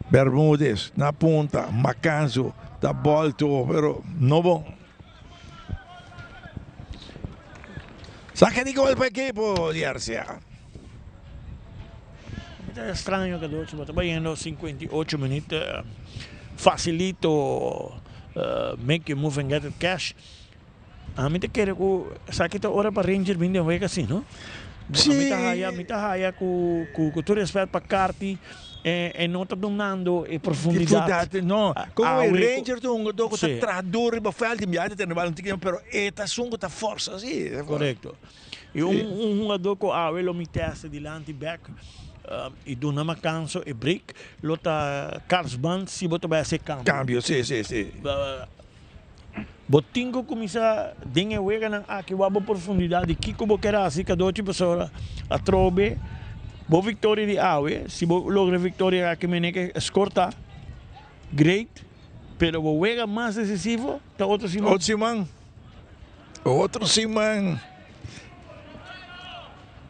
Bermúdez na punta Macanzo ta bolto pero no bom saca de gol para equipo de RCA. É estranho que doce, mas está indo 58 minutos. Facilito make you move and get it cash. A mim te quero que saque a hora para Ranger vender um assim, não? Sim. A mim tá raia com todo respeito para Carti e não tá dando profundidade. Não, como o Ranger tu um doco tá traduzir para falar de miada tem não tem pero eta sungo tá força assim. Correto. E jogador que a ele me testa delante back. E do nama canso e break lota Carlos Band se bota vai ser cambio sim botingo começa dengue wega na aqui wabo profundidade kiko bokera assim que do tipo pessoa a trobe bo vitória de awe se bo logra vitória aqui meneke escorta great pero bo wega mais decisivo tá outro simão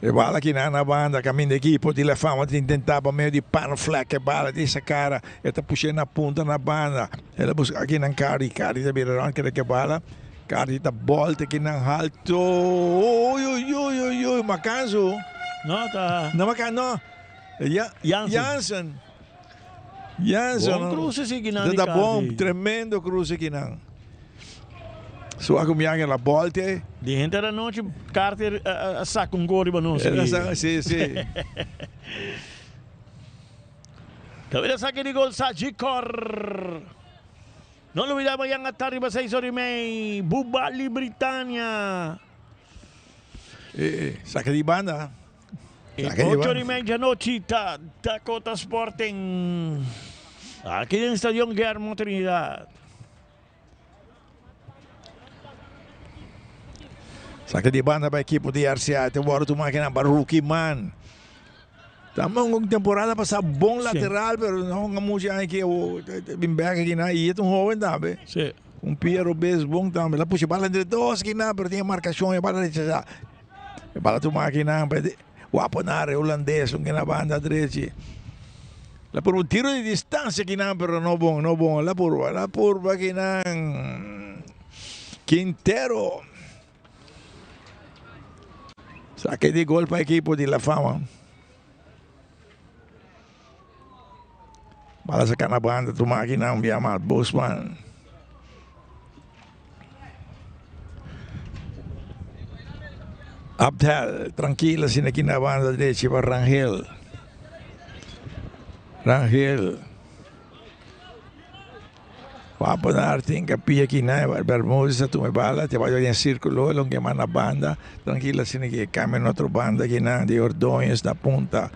E bala que na banda, caminho da equipe de La Fama, tentava meio de Panafleck, e bala dessa cara, e tá puxando na ponta na banda. Ela busca aqui na Cari tá virando que bala. Cari tá volta aqui na alto. Oi, Macanzo. Não, tá. Não, Macanzo, não. Jansen. Bom cruce aqui na Tá bom, tremendo cruce aqui na. Só que me la volta. De gente da noite, Carter saca um gol para nós. Sim. Kabila saque de gol sa Jikor. Não olvidamos yang at tarde 6 horas e meia. Bubali Britânia. Saque de banda. 8 horas e meia da noite, Dakota Sporting. Aqui no Estádio Guillermo Trinidad. Saque de banda para a equipe de RCA. Tem agora tu máquina para Rookie Man. Estamos uma temporada passar bom lateral, mas não há muito aqui. Bem back aqui na e é um jovem também. Sim. Piero Bez bom também. Lá puxa bala entre dois aqui na, mas tem marcação e bala de já. Bala tu máquina para o aponar holandês que na banda direita. Lá por um tiro de distância aqui na, mas não bom. Lá por aqui na Quintero. Saque de gol para a equipe de La Fama. Bala sacar na banda, tu máquina, via Matt Bosman. Abdel, tranquila, sin aqui na banda direita para Rangel. Vamos dar tem capilla aqui na Bermuda, tu me bala, te vai em círculo, lo que na banda, tranquila, sin aqui cambia outra banda aqui na de Ordonhas na ponta.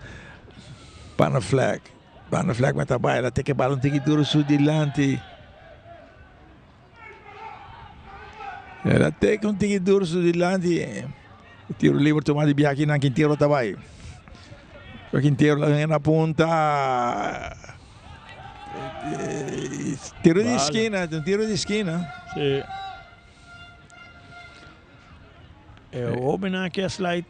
Panafleck me trabalha, tem que bala um tique duro sul dilante. Ela tem que um tique duro sul dilante. Tiro livre tomar de biaki na Quintero trabalha. O Quintero lá na ponta. Tiro de esquina. Sim. O homem aqui é slide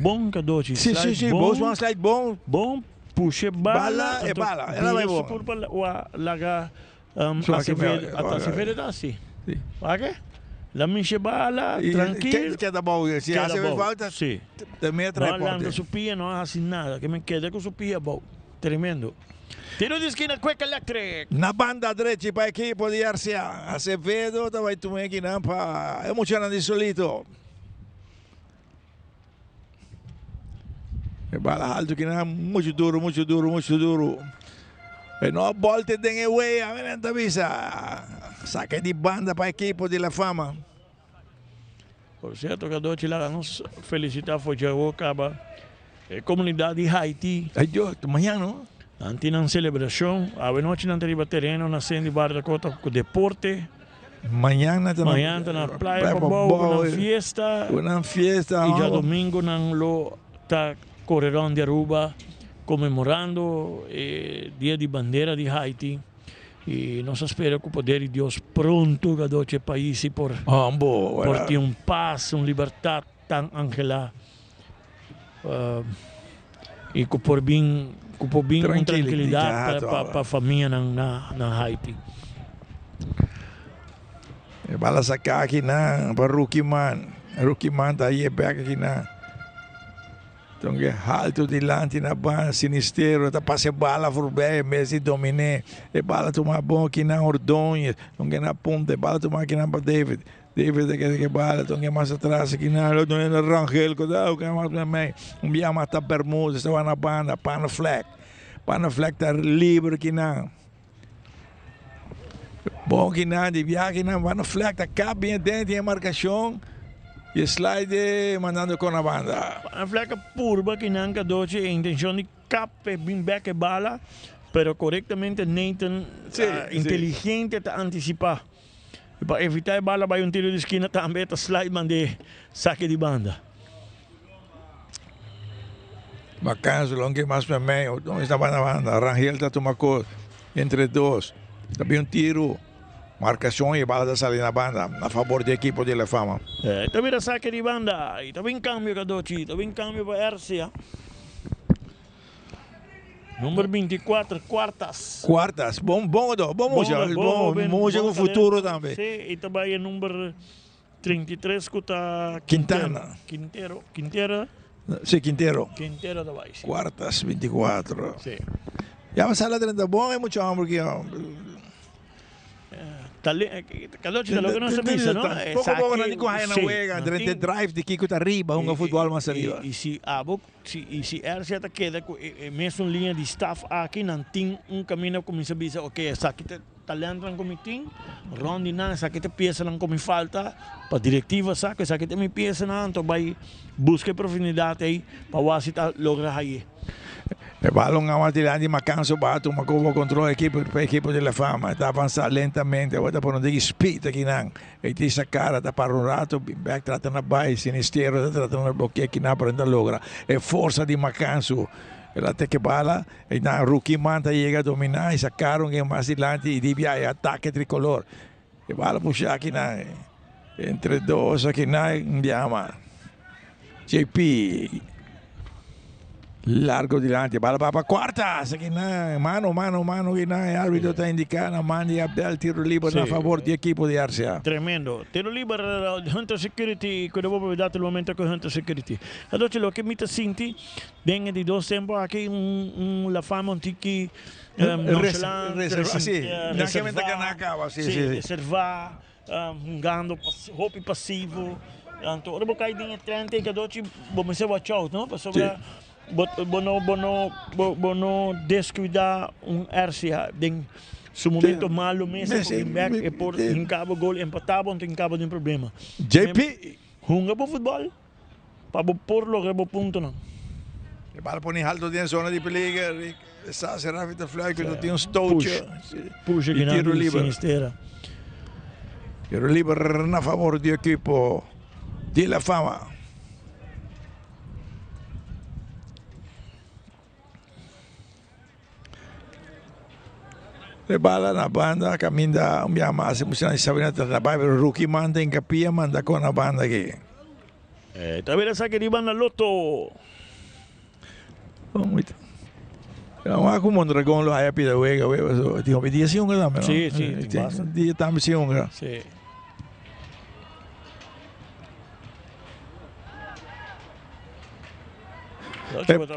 bom, Kadochi. Sim. Bom slide bom. Bom. Puxa bala e bala. Ela vai bom. Por laga Acevedo dá assim. Ok? La minha bala, tranquilo. Queda bom. Se Acevedo volta, sim. Também atrai porte. Não anda supia, não há assim nada. Que me queda com supia bom. Tremendo. Tiro de esquina, Quick Electric. Na banda direita para a equipe de RCA. Acevedo, vai tomar aqui na pa. Emocionante solito. Bala alto que não muito duro. E não volte den away, a ver visa. Saque de banda para a equipe de La Fama. Por certo, que doce lá nos felicitar foi já o acaba a comunidade de Haiti. Ai Deus, amanhã não? Antes na celebração, a noite na teriba terreno na cena de Bar da Cota com deporte. Manhã na praia para fiesta. Uma fiesta. E já domingo na lo tá correrão de Aruba comemorando o Dia de Bandeira de Haiti. E nós esperamos com o poder de Deus pronto que doce país por ter paz, liberdade tão angela. E por bem tranquilidade para a família na Haiti. Bala sacar aqui para Rookie Man está aí back aqui na. Então que alto dilante na banda, sinistero, tá passe bala por bem, Messi domine, e bala tomar bom aqui na Ordonhas, então que na ponta, e bala tomar aqui na para David que bala, então que mais atrás aqui na Rangel, que é mais também, dia mata Bermuda, estava na banda, Panafleck tá livre aqui na. Bom que na, de viagem na Panafleck, tá cá bem dentro, tem marcação. E slide mandando com a banda. A fleca purba que não doce a intenção de capar bem back bala, pero corretamente Nathan inteligente para antecipar. E para evitar a bala vai tiro de esquina também, tá slide mande saque de banda. Bacana, longo que mais para mim, então estava na banda, Rangel está tomando entre dois, também tiro. Marcação e bala da salir na banda a favor do equipo de La Fama. Também a saque de banda. E também cambio, Kadochi. Também cambio para Ercia. Número 24, quartas. Quartas, bom, música no futuro também. Sim, e também é número 33, que está Quintana. Quintero. Sim, Quintero. Quintero também. Quartas, 24. Sim. Já mas sala 30 bom, é muito hambre aqui. Kadochi, lo que não se pensa, não? Pouco não digo aí na uega, durante drive de Kiko tá arriba, futebol mais arriba. E se Ercia tá queda, mesmo linha de staff aqui, não tem caminho como se diz, ok, essa aqui talento não como tem, rondi não, essa aqui peça não como falta, para diretiva saca, essa aqui me peça não, então vai buscar profundidade aí, para o Wasita lograr aí. E balão nga matilhan di makanso bato makuha control equipo de La Fama está avançar lentamente agora por onde speed aqui não e tem essa cara tá para um rato back trata na base sinistero tá tratando de bloquear aqui na para ainda logra é força de makanso ela até que bala e na rookie manta chega a dominar e sacaram que mais adiante e devia ataque tricolor e bala puxa aqui na entre dois aqui na indiama JP largo dilante, bala para quarta, aqui na mano, que na o árbitro está indicando, Mandy Abdel, tiro livre a favor do equipo de Arcia. Tremendo, tiro livre Hunter Security, que eu vou aproveitar o momento com Hunter Security. Adote lo que me te senti, venha de 2 tempos aqui, La Fama, um tiki, reservar, jogando roupa passivo, então, ora vou cair em 30, que adote, vou ser watch out, não? Para sobrar. Bono descuidar Ercia em seu momento malo mesmo e por cabo gol empatado não tem cabo de problema. JP junga para futebol para por lo que ponto não. E bala põe alto de zona de perigo, essa será feita fly que não tem um touch. Puxa que tiro livre. Sinistera. Tiro livre na favor do equipo de La Fama. Le bala na banda, caminda minha massa, emocionante, sabendo trabalho, pero rookie manda em capia, manda com a banda aqui. Também essa que de banda Loto. Muito. Não há como um dragão lá é pida uega, tinha obediência um também. Sim, dia também sim um. Sim.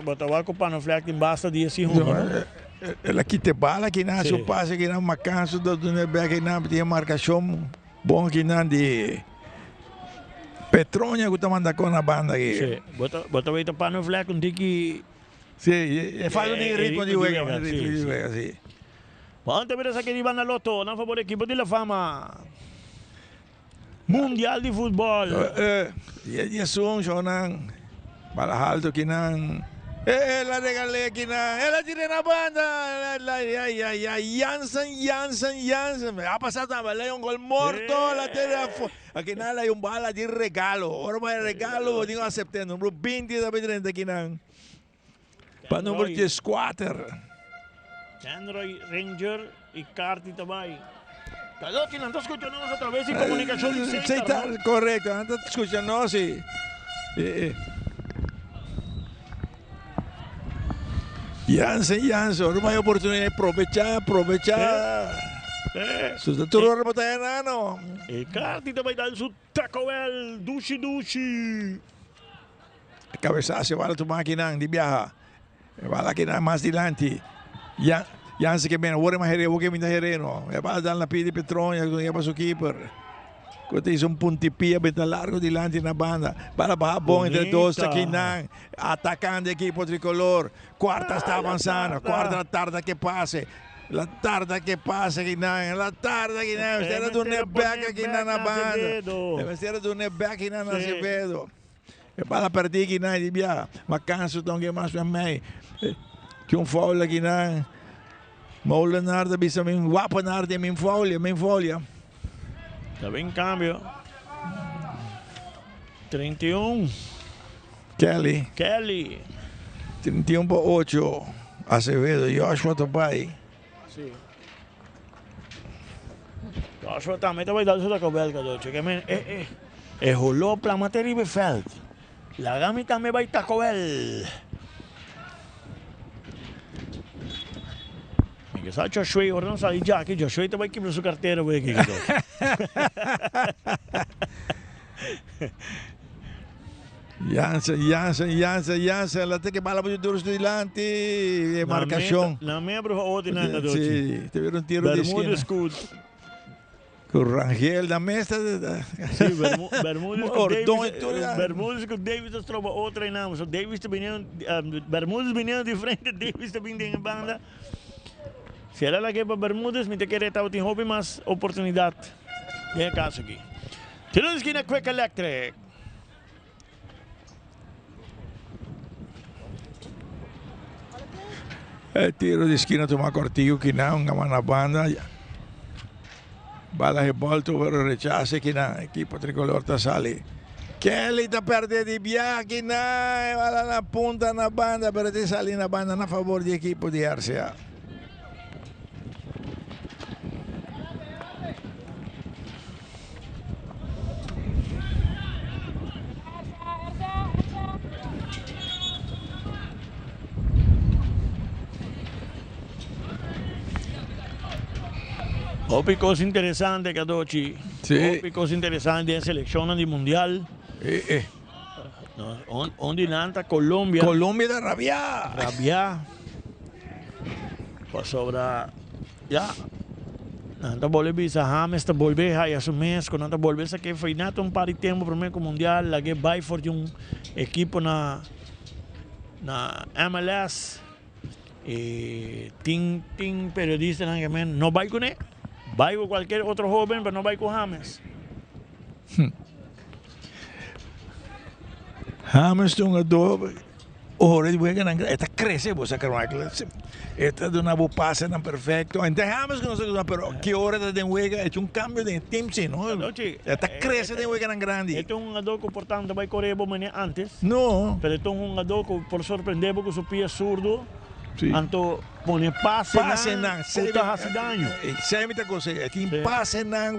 Botava com o pano fleck em basta dia sim ela quita bala que nasce o passe que não macanso do Nebeck que não tinha marcação bom que não de Petrônia que tá mandando com a banda aqui. Bota aí pano fleck um tiki. Sim, é faz de ritmo de uega, sim. Vamos ver essa aqui de banda Loto, na favor do equipo de La Fama. Mundial de futebol. E são jonan bala alto que não ela regalé aqui na ela tira na banda Jansen ha passado a bala um gol morto la tira aqui na lá um bala de regalo ora mais regalo digo aceptando número 20 da 30 aqui na para número 4 Android Ranger e Carti também. Kadochi, não está escutando nós através de comunicação de Seitar, correto, não está escutando nós e Jansen, ora uma oportunidade de aproveitar. Sudah turun pertanyaan ano. Carti também dá o Tacoel, dushi. Cabeçaço, bala tu máquina de viajar. Bala que na mais dilante. Jansen que bem, ora mais hereno, que minta hereno. Bala dal na pidi Petrônia, que para o keeper. Quando tem puntipia bem largo dilante na banda. Bala bom entre dois aqui na atacando a equipe tricolor. Quarta está avançando, quarta na tarde que passe. La tarda che passa che la tarda che era do Nebeck aqui na banda. Era do Nebeck aqui na Azevedo. E bala perdi que na de bia, mas canso tão que mais para mim. Que foul aqui na Molenar da bisa min wapenar de min folha. Tá bem cambio. 31. Kelly. 31/8. Azevedo, Joshua Topai. Sim. Joshua também vai dar isso da cabelga, doce. Que men, rolou pra matéria de feld. Lagami também vai estar com ele. Que sa Joshua, ora non sa già che Joshua te vai chiudere su cartera voi che Jansen, laat ik bala voor de dilanti, marcação. Na minha prova outra nada doce. Sim, teve um tiro de esquina. Com Rangel da mesa. Sim, Bermudes com Davis trova outra e não. So Davis te vinha, Bermudes vinha de frente, Davis te vinha em banda. Se ela lá que para Bermudes, me te querer estar tem hobby mais oportunidade. É caso aqui. Tiro de esquina Quick Electric. Tiro de esquina toma cortigo que não, na banda. Bala revolto, pero rechace que na equipo tricolor ta sale. Kelly ta perde di via que na, bala na punta na banda, pero te sale na banda na favor de equipo de RCA. Houve coisa interessante, Cadoci. Sim. Houve coisa interessante em seleção de mundial. Onde nanta Colômbia. Colômbia da Rabia. Rabia. Sobra. Já. Nanta volve bisa James ta volve aí assumir com nanta volve essa que foi nato par de tempo para mim com mundial, lá que vai for de equipo na MLS. E tem periodista que não vai com ele. Vai com qualquer outro jovem, mas não vai com James. James tem um do hora de juega esta cresce você quer mais esta de uma boa passe não perfeito então James que não sei pero que hora de juega é cambio de tempo sim não esta cresce de juega grande este um jogador que portanto vai correr bom antes não pero este um jogador que por surpreender com seu pé surdo. Sim. Anto pone passe na puta racidanho. Sempre tá conseguindo. Aqui passe na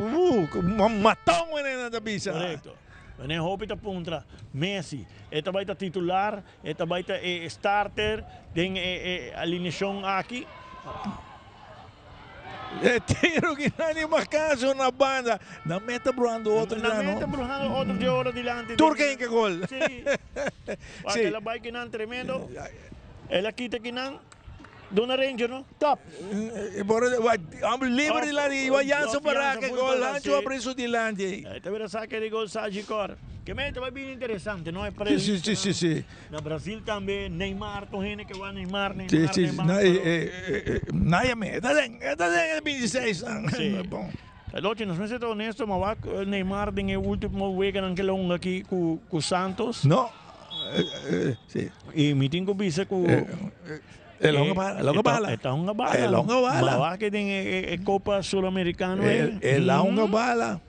matão na bisa. Correto. Mas hope tá puntra Messi. Esta vai estar titular, esta vai estar starter, tem alineação aqui. Tiro que não é uma casa na banda. Não meta bruando outro já não. Não meta bruando outro de hora dilante. Turquem que gol. Sim. Aquela vai que não tremendo. Ela quita que não. Dona Ranger, no? Top. Livre de lá de Jansen para que gol. Lancho a preço de lande. Esta vera saque de gol Sagicor. Que mente vai bem interessante, não é para ele? Sim. Na Brasil também, Neymar, tem gente que vai Neymar. Sim. Naya me. Está 26 anos. Bom. Lote, nós vamos ser honestos, mas o Neymar tem o último jogo naquele longo aqui com o Santos. Não. Sim. E me tenho que dizer que é longa bala. É longa bala. É longa bala. Mas que tem Copa Sul-Americana. É longa bala.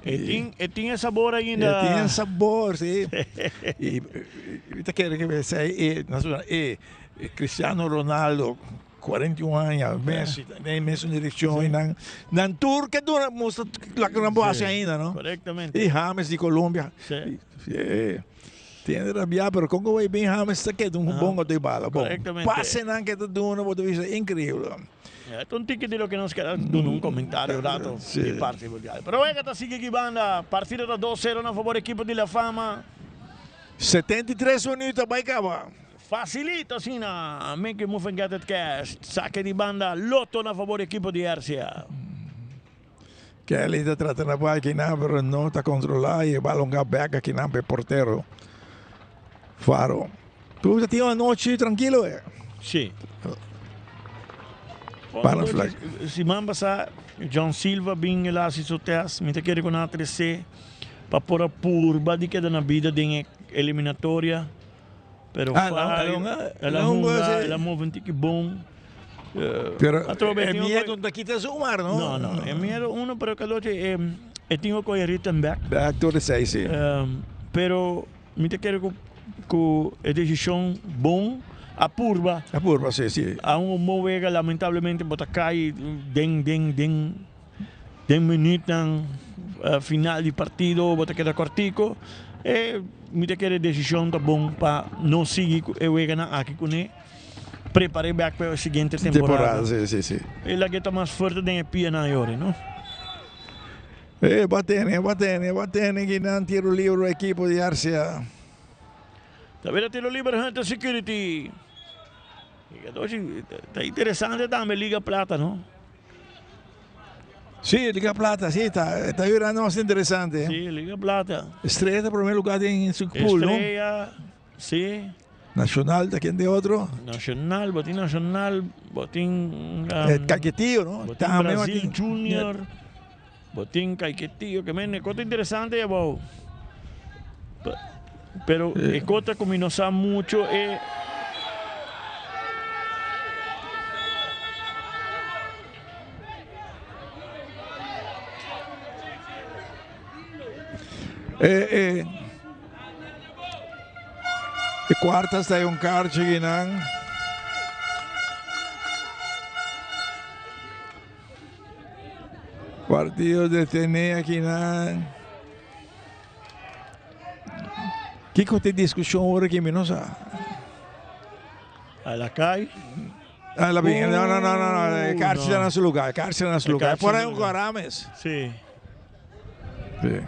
E tinha sabor ainda. Tinha sabor, sim. E você quer que você Cristiano Ronaldo, 41 anos, Messi, tem mesma direção. Na Turquia, mostra lá que não pode ainda, não? Corretamente. E James de Colômbia. Sim. Tem de rabiar, pero Congo vai bem James está aqui, bom de bala. Bom, passe não que tu dá uma vista incrível. Então tem que dizer o que nós queremos dar um comentário rato de parte mundial. Pero venga, tá sigue aqui banda, partida da 2-0 na favor da equipe de La Fama. 73 minutos vai acabar. Facilito assim na Make It Move and Get It Cash. Saque de banda, Loto na favor da equipe de RCA. Kelly está tratando a bola aqui não, pero não está controlado e vai alongar back aqui não, porteiro. Faro. Tu já tinha uma noite tranquilo, Sim. Se mambasa John Silva bem lá se soteas, me te quer com a 3C para pôr a purba de que na vida de eliminatória. Pero ela move um tique bom. Pero é miedo de quitar sumar, não? Não, é miedo uno, pero que lote é tinha que ir return back. Back to the 6, sim. Pero me te quer com a decisão bom. A purba, sim. A um movega, lamentavelmente, bota cai, 10 minutos final di partido, bota queda cortico e mi te queda decisione tá bom para não seguir e wegar aqui com ele. Preparei back para a seguinte temporada. Sì. E la geta mais forte den pia na ore, no? Va bene che non tiro libero equipo di Arsia. Davvero tiro libero Hunter Security. Está interessante também Liga Plata, no? Sì, Liga Plata, sì, sta virando más interessante. Sì, Liga Plata. Estrella está primer lugar en su pool, ¿no? Estrella, sí. Nacional, ¿de quién de otro? Nacional, botín Caquetillo, ¿no? Botín Brasil Junior, botín Caquetillo, que me cosa interesante, wow. Pero cosa como no sabe mucho E quarta stai un carcio ginang. Partido de Tenea ginang. Que tem discussão ora que me não sabe. A la CAI? No, carcio no. Nel lugar, carcio nel lugar. Por aí um Guarames. Sì. Sì.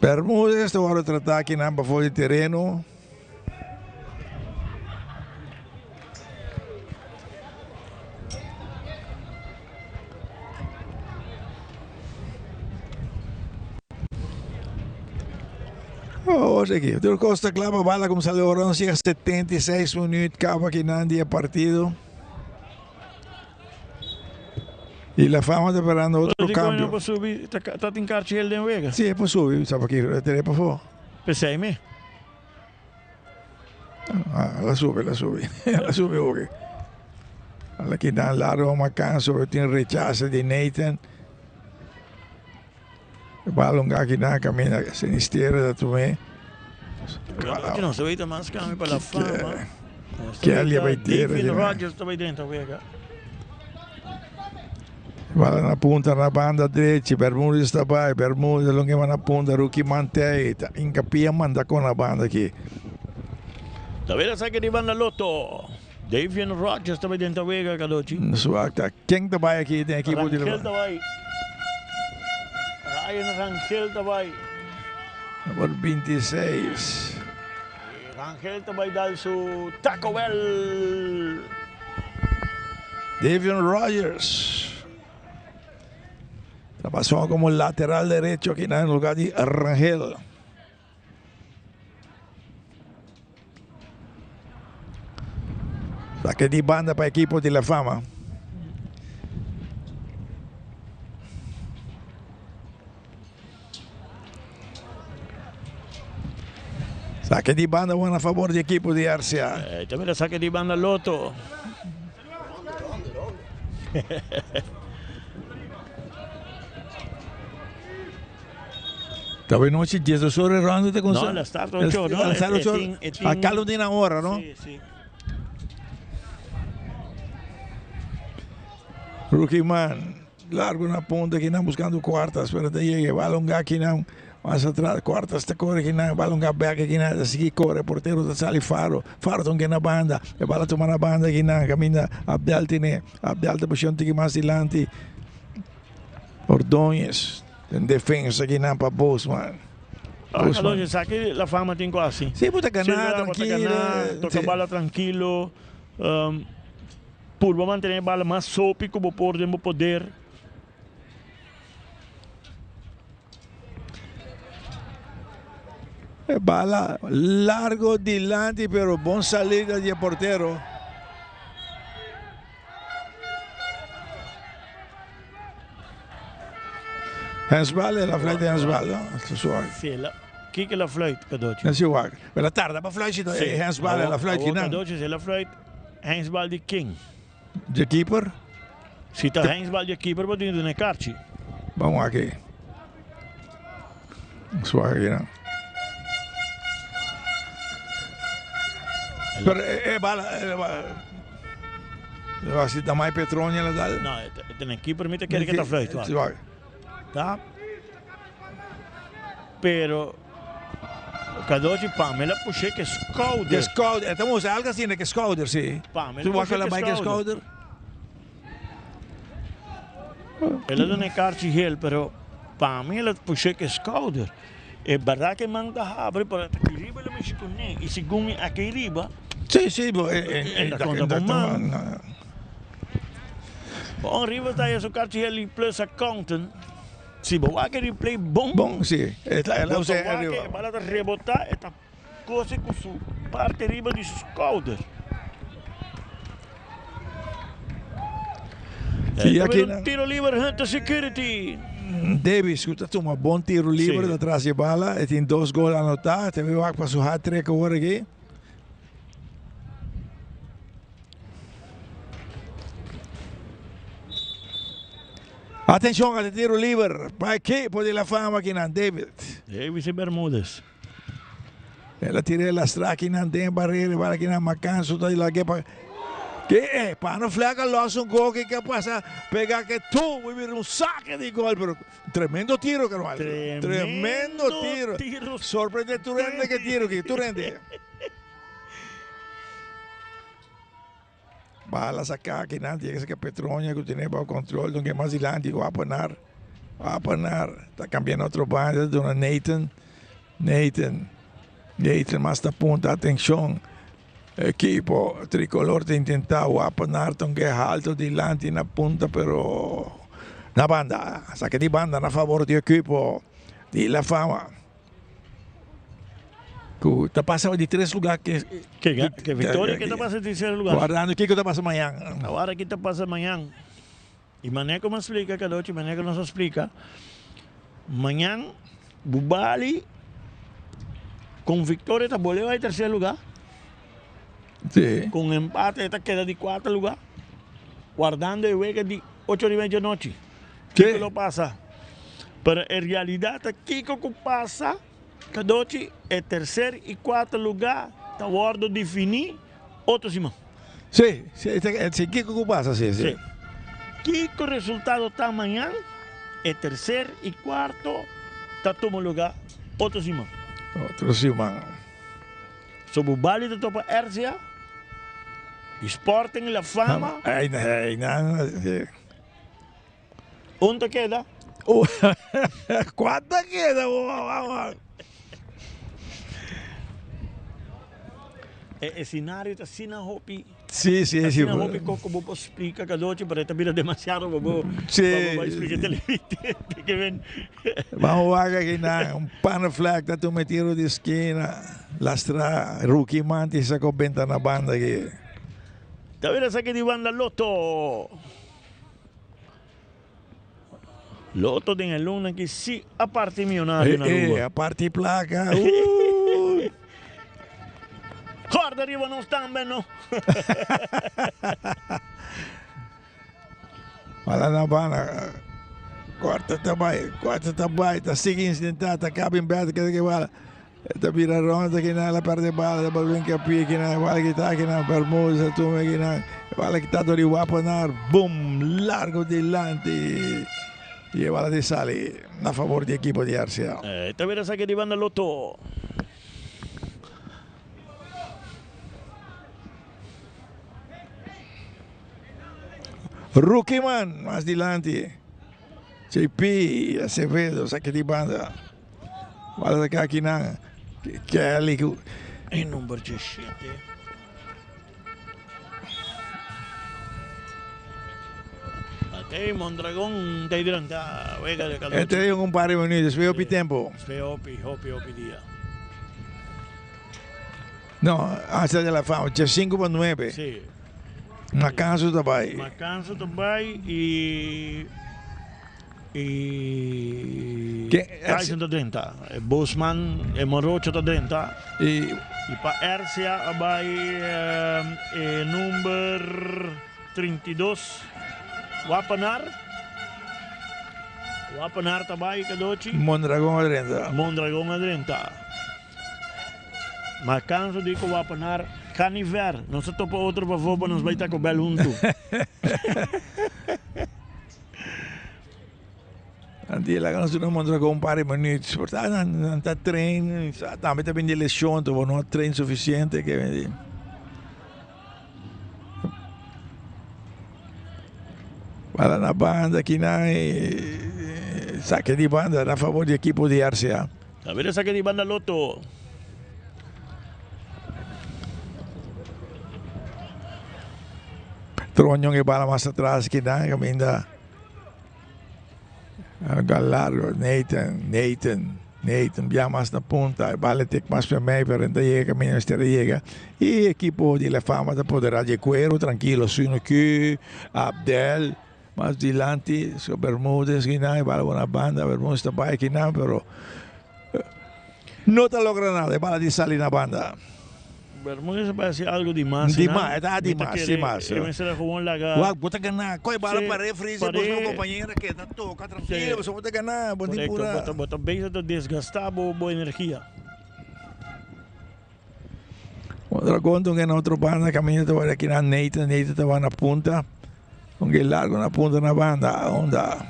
Bermúdez, te voy a tratar aquí en ambos de terreno. Aqui, o Costa clava a bala como saiu orando, chega a 76 minutos, acaba aqui na dia partido. E la Fama está esperando outro cambio. Può subire, sta in carcere del Vega? Sì, può subire, stava qui, te per favore. Per 6 me? La sube, la sube ok. Alla che dà largo Macanso, tiene rechazo di Nathan. Il pallone che dà cammina a sinistra da tu me. Che non si vede mai scambio per la Fama. Che agli vai dire. David Rogers sta dentro Vega. Va na punta na banda direita, Bermúdez está vai, Bermúdez lo que va na punta, Rookie mantém, incapia manda com a banda aqui. Davvero sai che di banda Lotto. David Rogers sta dentro Vega, Cadoci. Suacta, quem está vai aqui tem equipe de Rangel vai. Ryan Rangel vai. Número 26. Rangel vai dar su Taco Bell. David Rogers. La pasó como el lateral derecho aquí en el lugar de Rangel. Saque de banda para equipo de la Fama. Saque de banda bueno a favor del equipo de Arcia. También saque de banda Lotto. Talvez não se diz, eu sou errando de No, la starto 8, no? A calo de una hora, ¿no? Sì. Rookie man, largo na ponta que não buscando quartas, pero te llegue, vai alongar aqui não, mais atrás, quartas te corre que não, vai alongar back aqui não, assim corre, porteiro te sale Faro tem que na banda, e vai tomar na banda aqui não, caminha, Abdel tem, Abdel te puxando aqui mais adiante, Ordóñez. En defensa aqui na para Bosman. Allora, sa che la Fama tem quasi. Sì, può ganare tranquillo. Tocca balla tranquillo. Pur mantenere balla mais sópico, por de poder. Bala largo dilante, pero buona salida di portero. Handball è la flight di handball, no? Sì, chi che la flight, Cadoci? Non si vuole. La tarda, ma flight è handball è la flight di Cadoci è la flight handball di King. De keeper? Si sta handball di keeper, poi non è carci. Vamos aqui. Suave, no? Pero bala. Se dá mais petróleo ela dá. Não, tem aqui permite que está fluito. Tá? Pero Kadoji Pamela puxei que schouder. Que schouder. Estamos algo assim, né? Que schouder, sim. Pamela Tu vai falar mais que schouder? Ela não é carte gel, pero Pamela puxei que schouder. É verdade que manda abre para aqui riba ele mexe com nem. E segundo aqui riba. Sim, sim, Bom, riba está aí, carte gel plus accountant. Se você quer replay bom, sim. Ela usa arriba. Para rebotar esta coisa com sua parte riba de seus schouder. E aqui tiro livre Hunter Security. Davis, escuta tu um bom tiro livre da trás de bala. Ele tem 2 gols anotados. Teve o para seu hat-trick agora aqui. Atenção, a tiro livre. Para a equipe de La Fama aqui na David. Davis e Bermudas. Ela tirou a estrada aqui na barreira, para aqui na Macanso, tá lá que para que é, para não flaca loss um gol que passa pegar que tu vai vir saque de gol, pero tremendo tiro, Carvalho. Tremendo tiro. Sorprende tu rende que tiro que tu rende. Bala sacar aqui na tiene que Petronia que tiene bajo control, donde más adelante va a apanar. Está cambiando otro bando, dona Nathan más da punta, atenção. Equipo tricolor de intentar apanar, donde alto delante na punta, pero na banda, saque de banda na favor do equipo de La Fama. Está passando de 3 lugares que Vitória que está passando de 3 lugares. Guardando o que está passando amanhã. Agora que está passando amanhã. E Maneco me explica, Kadochi, Maneco nos explica. Amanhã, Bubali com Vitória está voltando em 3º lugar. Sí. Com empate está queda de 4º lugar. Guardando el juego de 8 de la noche. ¿Qué lo pasa? Pero en realidad, Kiko que pasa, Kadochi, el 3º y 4º lugar, está guardando definir otro cima. Sí, Kiko que pasa, sí. Kiko resultado está mañana, el 3º y 4º, está tomando lugar otro cima. Otro cima. Sobre Bali de topa Ercia, Sporting La Fama. ¿Cuánto queda? ¿Cuánto queda? Vamos. El escenario está sin hopi. Sí. Sin hopi, como vos explica, Kadochi, pero esta mira demasiado, vamos a explicar televidente que ven. Vamos a ver aquí, un pan flag, está un tiro de esquina, lastra, rookie manti, sacó venta na banda aquí. Está bien, saque de banda Loto. Loto tiene el luna que sí, aparte millonario. Aparte placa. Guarda arriba non sta bene. Olha na banda. Quarta também. Tá seguindo incidentado, tá cabendo bem, que bala. Tá vira ronda aqui na parte de bala, da bola que aqui na bala que tá aqui na Bermuda, tu aqui na bala que tá do Rio Apanar, boom, largo delante. E a bala de sale a favor do equipo de Arcia. Tá vendo essa aqui de banda Loto. Rookie man, más adelante. JP, Acevedo, saque de banda. Vale de aqui na. Que é ali que. Em número 17. Até Mondragón está durante a vega de calor. Este é par de minutos, veo o tempo. Veo o dia. Não, hasta de La Fama, 5:9. Sim. Macanso também. Macanso também e Tyson está dentro. Bosman e Morocho está dentro. E para Ercia vai número 32. Wapanar também, Kadochi. Mondragón a 30. Macanso dico Wapanar Gaan niet ver. Nós topa outro para fora, nós vai Taco Bell junto. Nanti lang nós não mandamos com um par de minutos. Portanto, não está treino, também tem de lesão, então não há treino suficiente que para na banda aqui na saque de banda a favor do equipo de RCA. A ver, saque de banda Loto. Tronho que bala mais atrás que na caminda. Galargo, Nathan, via mais na punta, bala tek mais para mim, para então chega, caminho chega. E equipo de La Fama da poderá de cuero, tranquilo, sino que Abdel, mais dilante, so Bermúdez, que não, bala buena banda, Bermúdez está para que não, pero não está logra nada, bala de salir na banda. Bermúdez parece algo demais. Demais. Eu será com laga. Wag, bota ganhar. Coi bala para refri, você busca uma companheira que tá toca tranquilo, você bota ganhar, bom tempura. Bota bem de desgastar boa energia. Outra conta que na outra banda caminha estava aqui na Nathan estava na punta, com que largo na punta na banda, onda.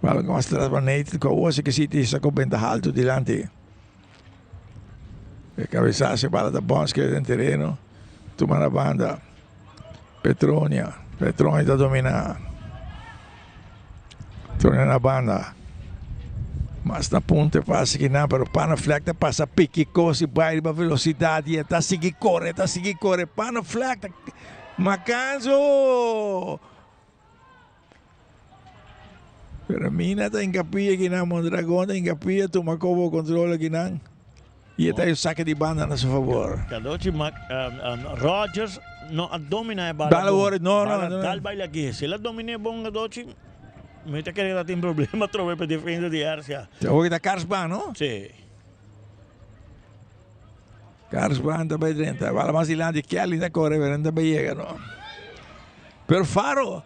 Bala com as trás para Nathan, com o que se te sacou bem da alto dilante. Cabeçasse bala da bosque no terreno, toma na banda, Petronia está dominando, Petronia na banda, mas na ponta passa que não, pero Panafleck passa pique, cosi, vai para velocidade, está seguir corre, Panafleck, Macanzo, pero mina está em capilla que não, Mondragón está em capilla, toma como controla que não. E até o saque de banda a seu favor. Cadoci Rogers não domina a bala. Dal baile aqui. Se ela domina bom Cadoci, me está querendo ter problema trocar para defesa de Arcia. Hoje está Carlos Ban, não? Sim. Carlos Ban também dentro. Bala mais dilante que ali na corre, mas também chega, não. Per Faro.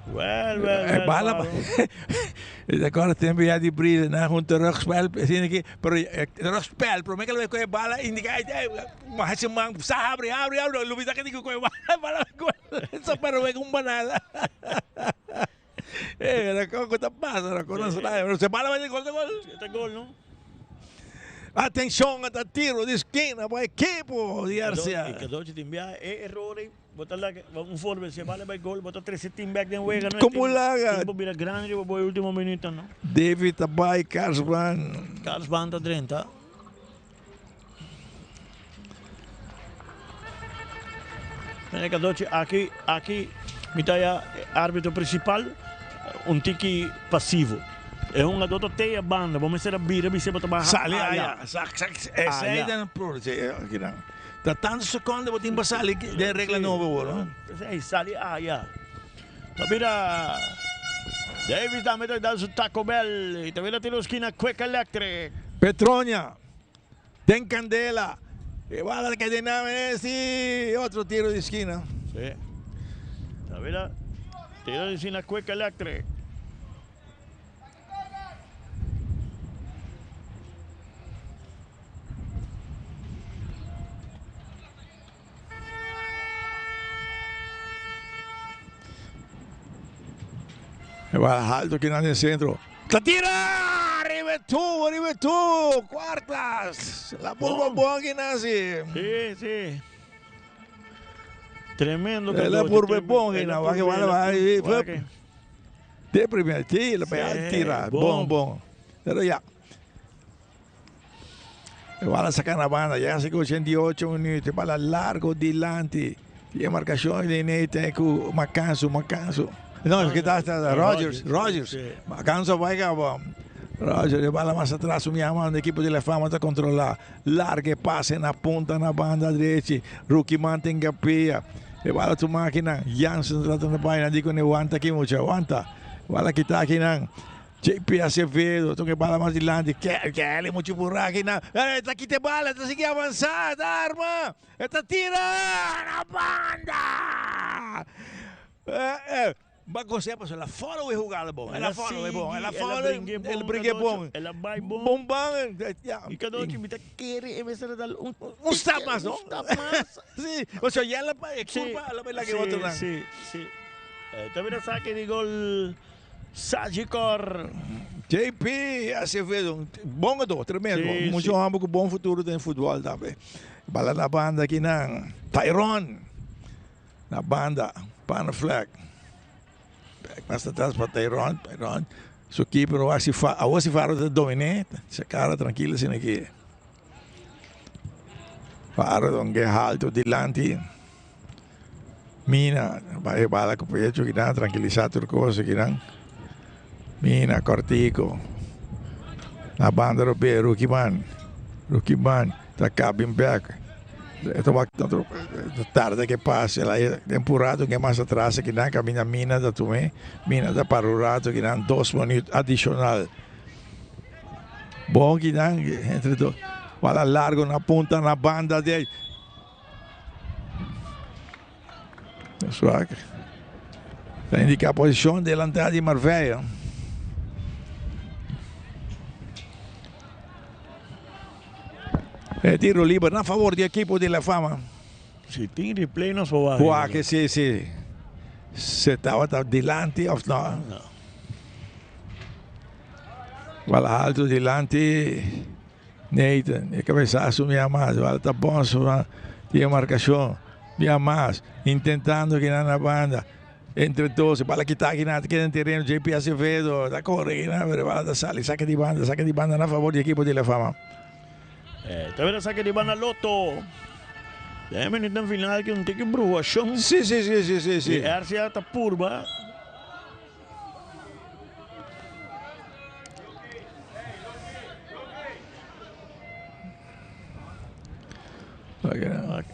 Well, bala. Agora tem via de brisa, né? Junto ao rugspel, assim aqui, pero rugspel, pero me que lo com bala indica, mas se man, abre, lo vista que digo com bala, só para ver com banana. Era como tá passa, não sei, se bala vai de gol. Este gol, não? Atenção, a tiro de esquina para o equipo de Arcia. Cadoci te envia errores. Botar lá um forward, se vale vai gol, botar 3 team back den wega, não. Como laga? Tipo vira grande, o último minuto, não. David Tabay, Carlos Ban está 30. Cadoci aqui, mitaya árbitro principal, tiki passivo. É adotto te a banda, vamos ser a bira, você bota barra. Sale essa aí não pro, aqui não. Tá tantos segundos, vou ter que passar ali de regra nova agora. Aí, sale, já. Mira, Davis dá metade da Taco Bell, e também tem esquina Quick Electric. Petronia, tem Candela, e bala que tem nome esse, outro tiro de esquina. Sim. Tá vendo? Tiro de esquina Quick Electric. Va alto que nada en el centro. ¡La tira! ¡Arriba tú! ¡Cuartas! La pulpa buena que nace. Sí. Tremendo. La pulpa buena, va que va. De primera, sí, la tira. Bom. Pero ya. Va a sacar la banda, ya hace 88 minutos, va a largo delante. Y marcación de Nete con Macanzo. No, que tá Rogers. Macanzo vai acabar. Rogers bala mais atrás, minha mão, a equipe de La Fama está controlar. Largue passe na ponta, na banda direita. Rookie mantém capia. E bala tu máquina. Jansen tratando de paina, digo, ne aguanta aqui muito, aguanta. Bala que tá aqui não. JP Acevedo, tu que bala mais dilante. Kelly, muito burra aqui não. Tá aqui te bala, tá seguindo avançada, arma. Tá tira na banda. Va com você, pastor. Lá fora o jogada bom. Lá fora é bom. Lá fora ele brinca bom. Ela vai bom. Bom bom. E cada um que me quer dar step mais, não? Sim. Ou seja, ela vai curva, ela vai lá que outro lá. Sim. Também saque de gol Sagicor. JP Acevedo, bom jogador, tremendo. Muito homem com bom futuro no futebol também. Bala na banda aqui na Tyron. Na banda, Pan Flag. Mas atrás para Tyron. So keeper se faro da domine. Se cara tranquilo assim aqui. Faro donde alto dilante. Mina, vai bala com o pecho que dá tranquilizador coisa que dá. Mina, Cortico. Na banda europea, Rookie Man. Tá cabin back. Ito tarde que passa, ela é empurrado que mais atrás que não caminha Mina da Tomé, Mina da Parurato que não 2 minutos adicional. Bom que não entre dois, bola largo na ponta na banda de. Suave. Para indicar a posição delantera de Marveia. Tiro libero a favor del equipo de La Fama. Si tiene replay no se va. Que sí. Se estaba delante o no. Bola alto delante. Nathan, el cabezazo mira más. Bola está bom, tiene marcación. Mira más. Intentando que na banda. Entre todos, bola que está aqui na terreno. JP Acevedo, está correndo, pero bola da sale. Saque de banda a favor del equipo de La Fama. Também saque de banda Loto. 10 minutos no final que não tem que bruxão. Sim. E essa está purba.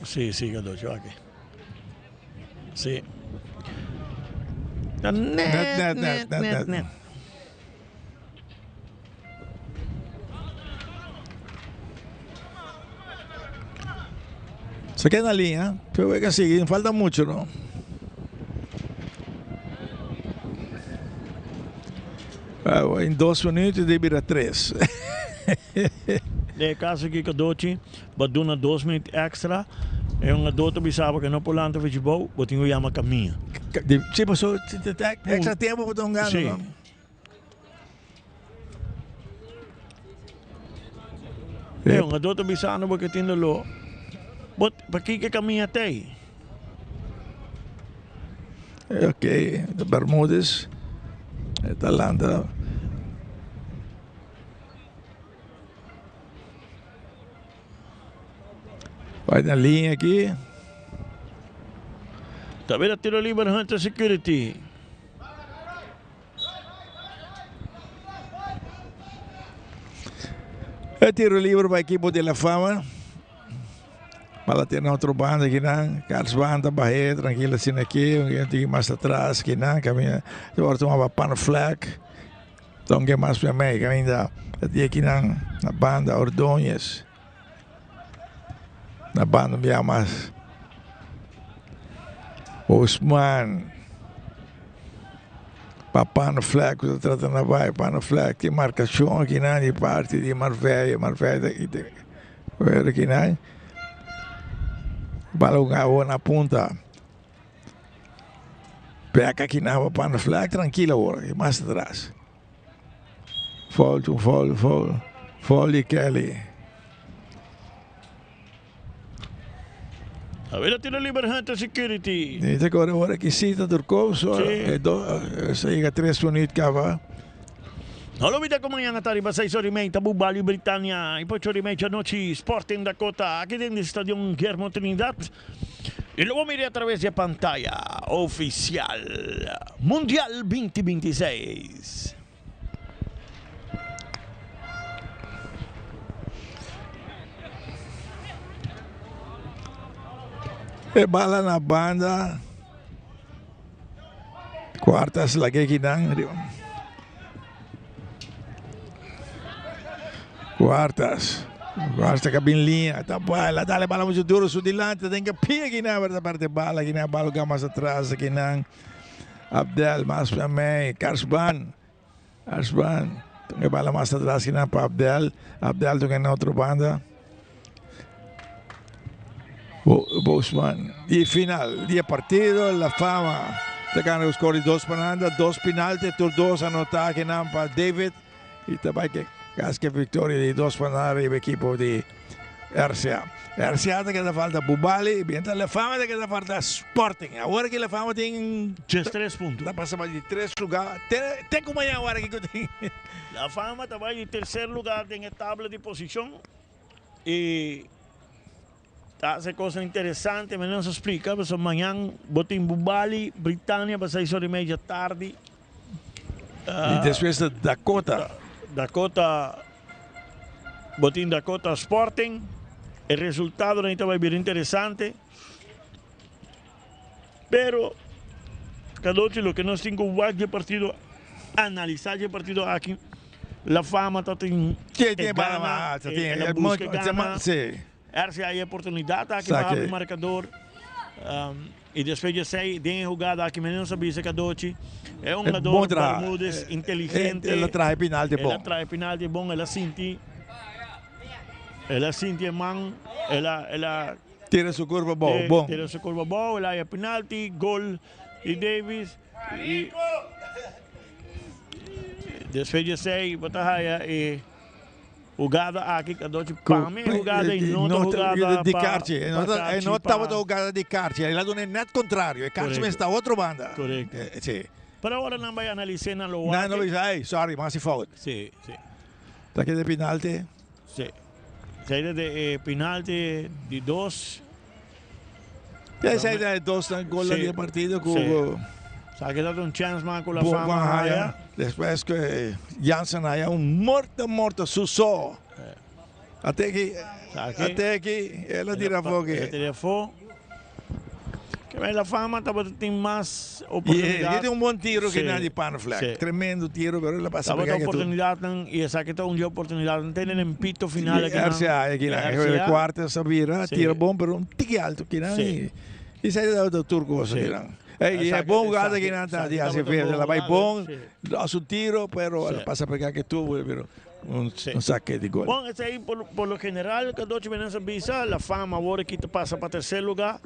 Sim, Gadocho, aqui. Sim. Net. Se queda na linha, pero é que seguir, não falta muito, não. Em 2 minutos deve ir 3. De caso que Kadochi, baduna 2 minutos extra, é um adulto bisaba que não pulanta futebol, botinho chama caminho. Sim, passou extra tempo para um gano. Sim. É um adulto bisaba porque tem lo. But paki que caminha até aí. Ok, de Bermudes, Atalanta. Vai na linha aqui. Tá vendo? Tiro livre Hunter Security. Tiro livre para a equipe de La Fama. Para ter outro banda aqui, não. Carlos Banda, Bahia, tranquilo assim aqui. Um mais atrás aqui, não. Caminha. Agora tomava Pan Flag. Então, que mais para mim? Caminha aqui na banda Ordonhas. Na banda me mais. Osman. Para Pan Flag, você trata na vai. Pan Flag, tem marcação aqui, não. De parte de Marveia aqui, não. Bala na ponta. Pega aqui na Pan Flag, tranquilo agora, mais atrás. Fall de Kelly. A ver, tiro livre Hunter Security. Dite agora que cita Turcov, chega 3 minutos que vai. Non lo vede come è tardi, ma 6:30, Tabubali, Britannia, e poi 8:30 noche, Sport in Dakota, aquí en el Estadio Guillermo Trinidad. Y luego mire a través de pantalla oficial Mundial 2026. E bala na banda. Quartas lagi kinang. Quartas cabe em linha, tá bala, dá bala muito duro, sul dilante, tem que pia aqui na parte bala, aqui na bala mais atrás, aqui na Abdel, más para mí. Carsban. Que bala más atrás que nada para Abdel. Abdel toca en otra banda. Bosman. Y final. 10 partidos. La Fama. Te ganan los corri 2 pananda. 2 penalti. Tur 2 anotar que nada para David. Y también que casque victoria de 2 pananda. El equipo de RCA. RCA te queda falta Bubali. Mientras La Fama te queda falta Sporting. Ahora que La Fama tiene 3 puntos. Está pasando de 3 lugares. Tem como é agora que tem. La Fama estaba en tercer lugar en la tabla de posición y hace cosas interesantes, me nos explica, pues mañana botín Bubali, Britannia, a 6:30 tarde. Y después de Dakota, botín Dakota Sporting, el resultado ahorita va a ser interesante, pero cada noche lo que nos tengo el partido, analizar el partido aquí. La Fama está en gana, la busca gana. RCA hay oportunidad aquí para abrir marcador. Y después de 6, tiene jugada aquí, menos sabía que Dochi es un jugador Bermúdez inteligente. Ela trae penalti bom. Ela trae penalti bom, ela sinti man, ela tira su curva bom. Tira su curva bom, ela hay penalti, gol y Davis. Y después de 6, batalha e jugada aqui que Dochi para mim jugada e não jugada de Carti. Não estava jogada de Carti, ela não é net contrário, e Carti está outra banda. Correto. Sim. Para agora não vai analisar na lo. Não, sorry, mas se fout. Sim. Tá aqui de penalti. Sim. Saída de penalti de 2. Saída de 2 na gol do partido com ha quedado un chance más con La Fama. Después que Jansen haya un muerto Suso. Até que ela tira fogo. Tira fogo. Que La Fama tem mais oportunidade. Ele tem um bom tiro que não de Panfleck. Tremendo tiro, pero ela passa por oportunidade e essa que está uma oportunidade. Não tem um pito final aqui. RCA aqui na quarta sabia, tira bom, pero um tique alto que não. E sai do turco aqui não. É bom jogada que não está de hace fez. Ela vai bom, dá seu tiro, pero ela passa a pegar que tuvo, pero um saque de gol. Bom, esse aí, por lo general, que Dochi Venança Visa, La Fama agora que te passa para terceiro lugar.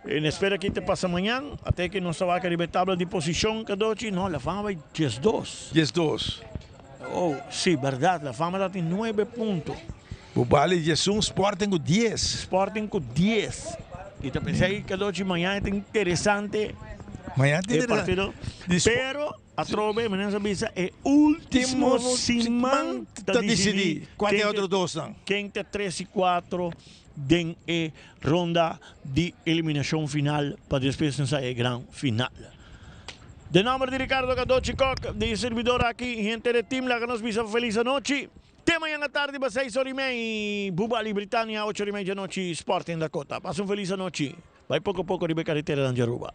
E espera que te passa amanhã, até que não se vai cair a tabla de posição, que Dochi, não, La Fama vai 10-2. 10-2. Oh, sim, verdade, La Fama está em 9 pontos. Bubali Jesus, Sporting com 10. Sporting com 10. E te pensei que hoje amanhã é interessante o partido. Pero a Trove, Menança Visa, é último semana para decidir. Qual é o outro dois? Quem tem 3 e 4 den ronda de eliminação final para depois não sair grande final. De nome de Ricardo Cadochi Coc, de servidor aqui, gente de team, la que nos visa feliz noite. Até amanhã à tarde, às 6:30, Bubali, Britannia, 8:30 da noite, Sporting Dakota. Passa feliz noite. Vai pouco a pouco de carretera de Anjaruba.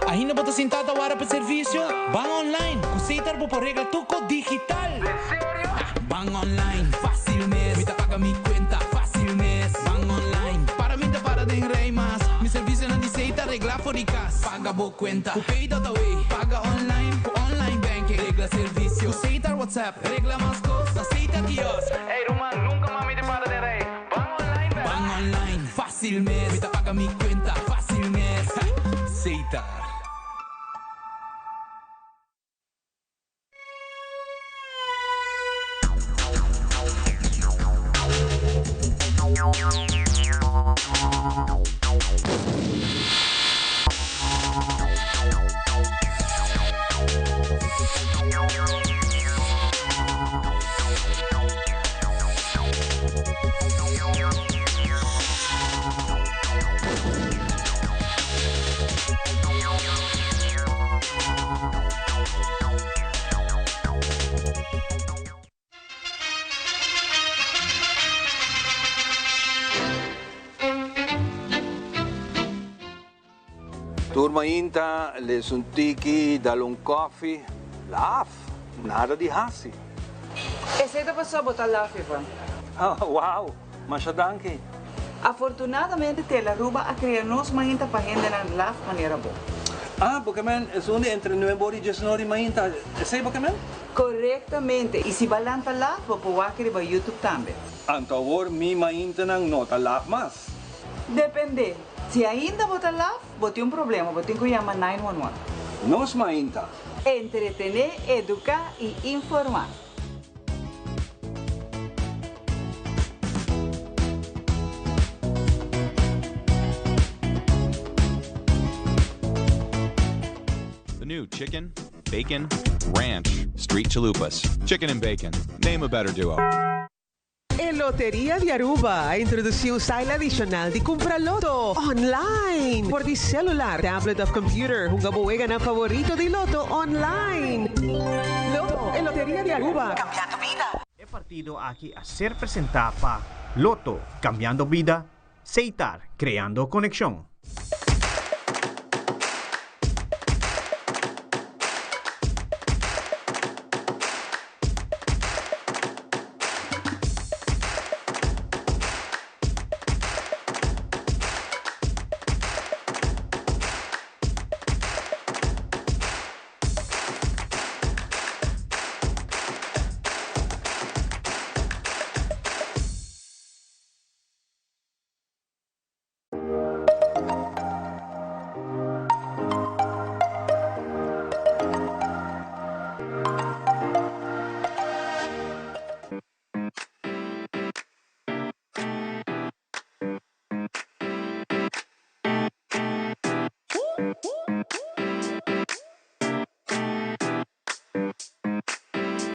Ainda bota sentada agora para serviço? Van online, aceitar por regra tuco digital. Van online, fácil mes. Me paga mi cuenta, fácil mes. Van online, para mim para de rei mas. Mi serviço não aceita regla for de casa. Paga boa cuenta, o pay.away. Paga online, com online banking. Regla serviço, aceita WhatsApp. Regla mais coisas, aceita quiosque. Ei, Roman, nunca mami te para de rei. Van online, velho. Van online, fácil mes. Me paga mi cuenta, fácil mes. Aceita. Turma inta, les un tiki, dale un coffee. Laugh, nada de hasi. Esse aí da pessoa botar lá, Ivan. Wow, masya danke. Afortunadamente, Telaruba a criar nos mainta pagenda na laf manera bo. Porque man, es onde entre 9 e 19 de manhã, sei porque man? Correctamente. E se balanta laf, vou pôr aqui no YouTube também. Antawor, mi manhã nang nota laf mas. Depende. Se ainda botar laf, bote problema, bote que chamar 911. Nos manhã. Entretener, educar e informar. The new Chicken, Bacon, Ranch, Street Chalupas. Chicken and bacon. Name a better duo. En Lotería de Aruba introduziu um style adicional de comprar loto online por de celular, tablet of computer. Hunga buega na favorito de loto online. Loto en Lotería de Aruba. Cambiando vida. He partido aquí a ser presentado para Loto, cambiando vida, Seitar, creando conexión.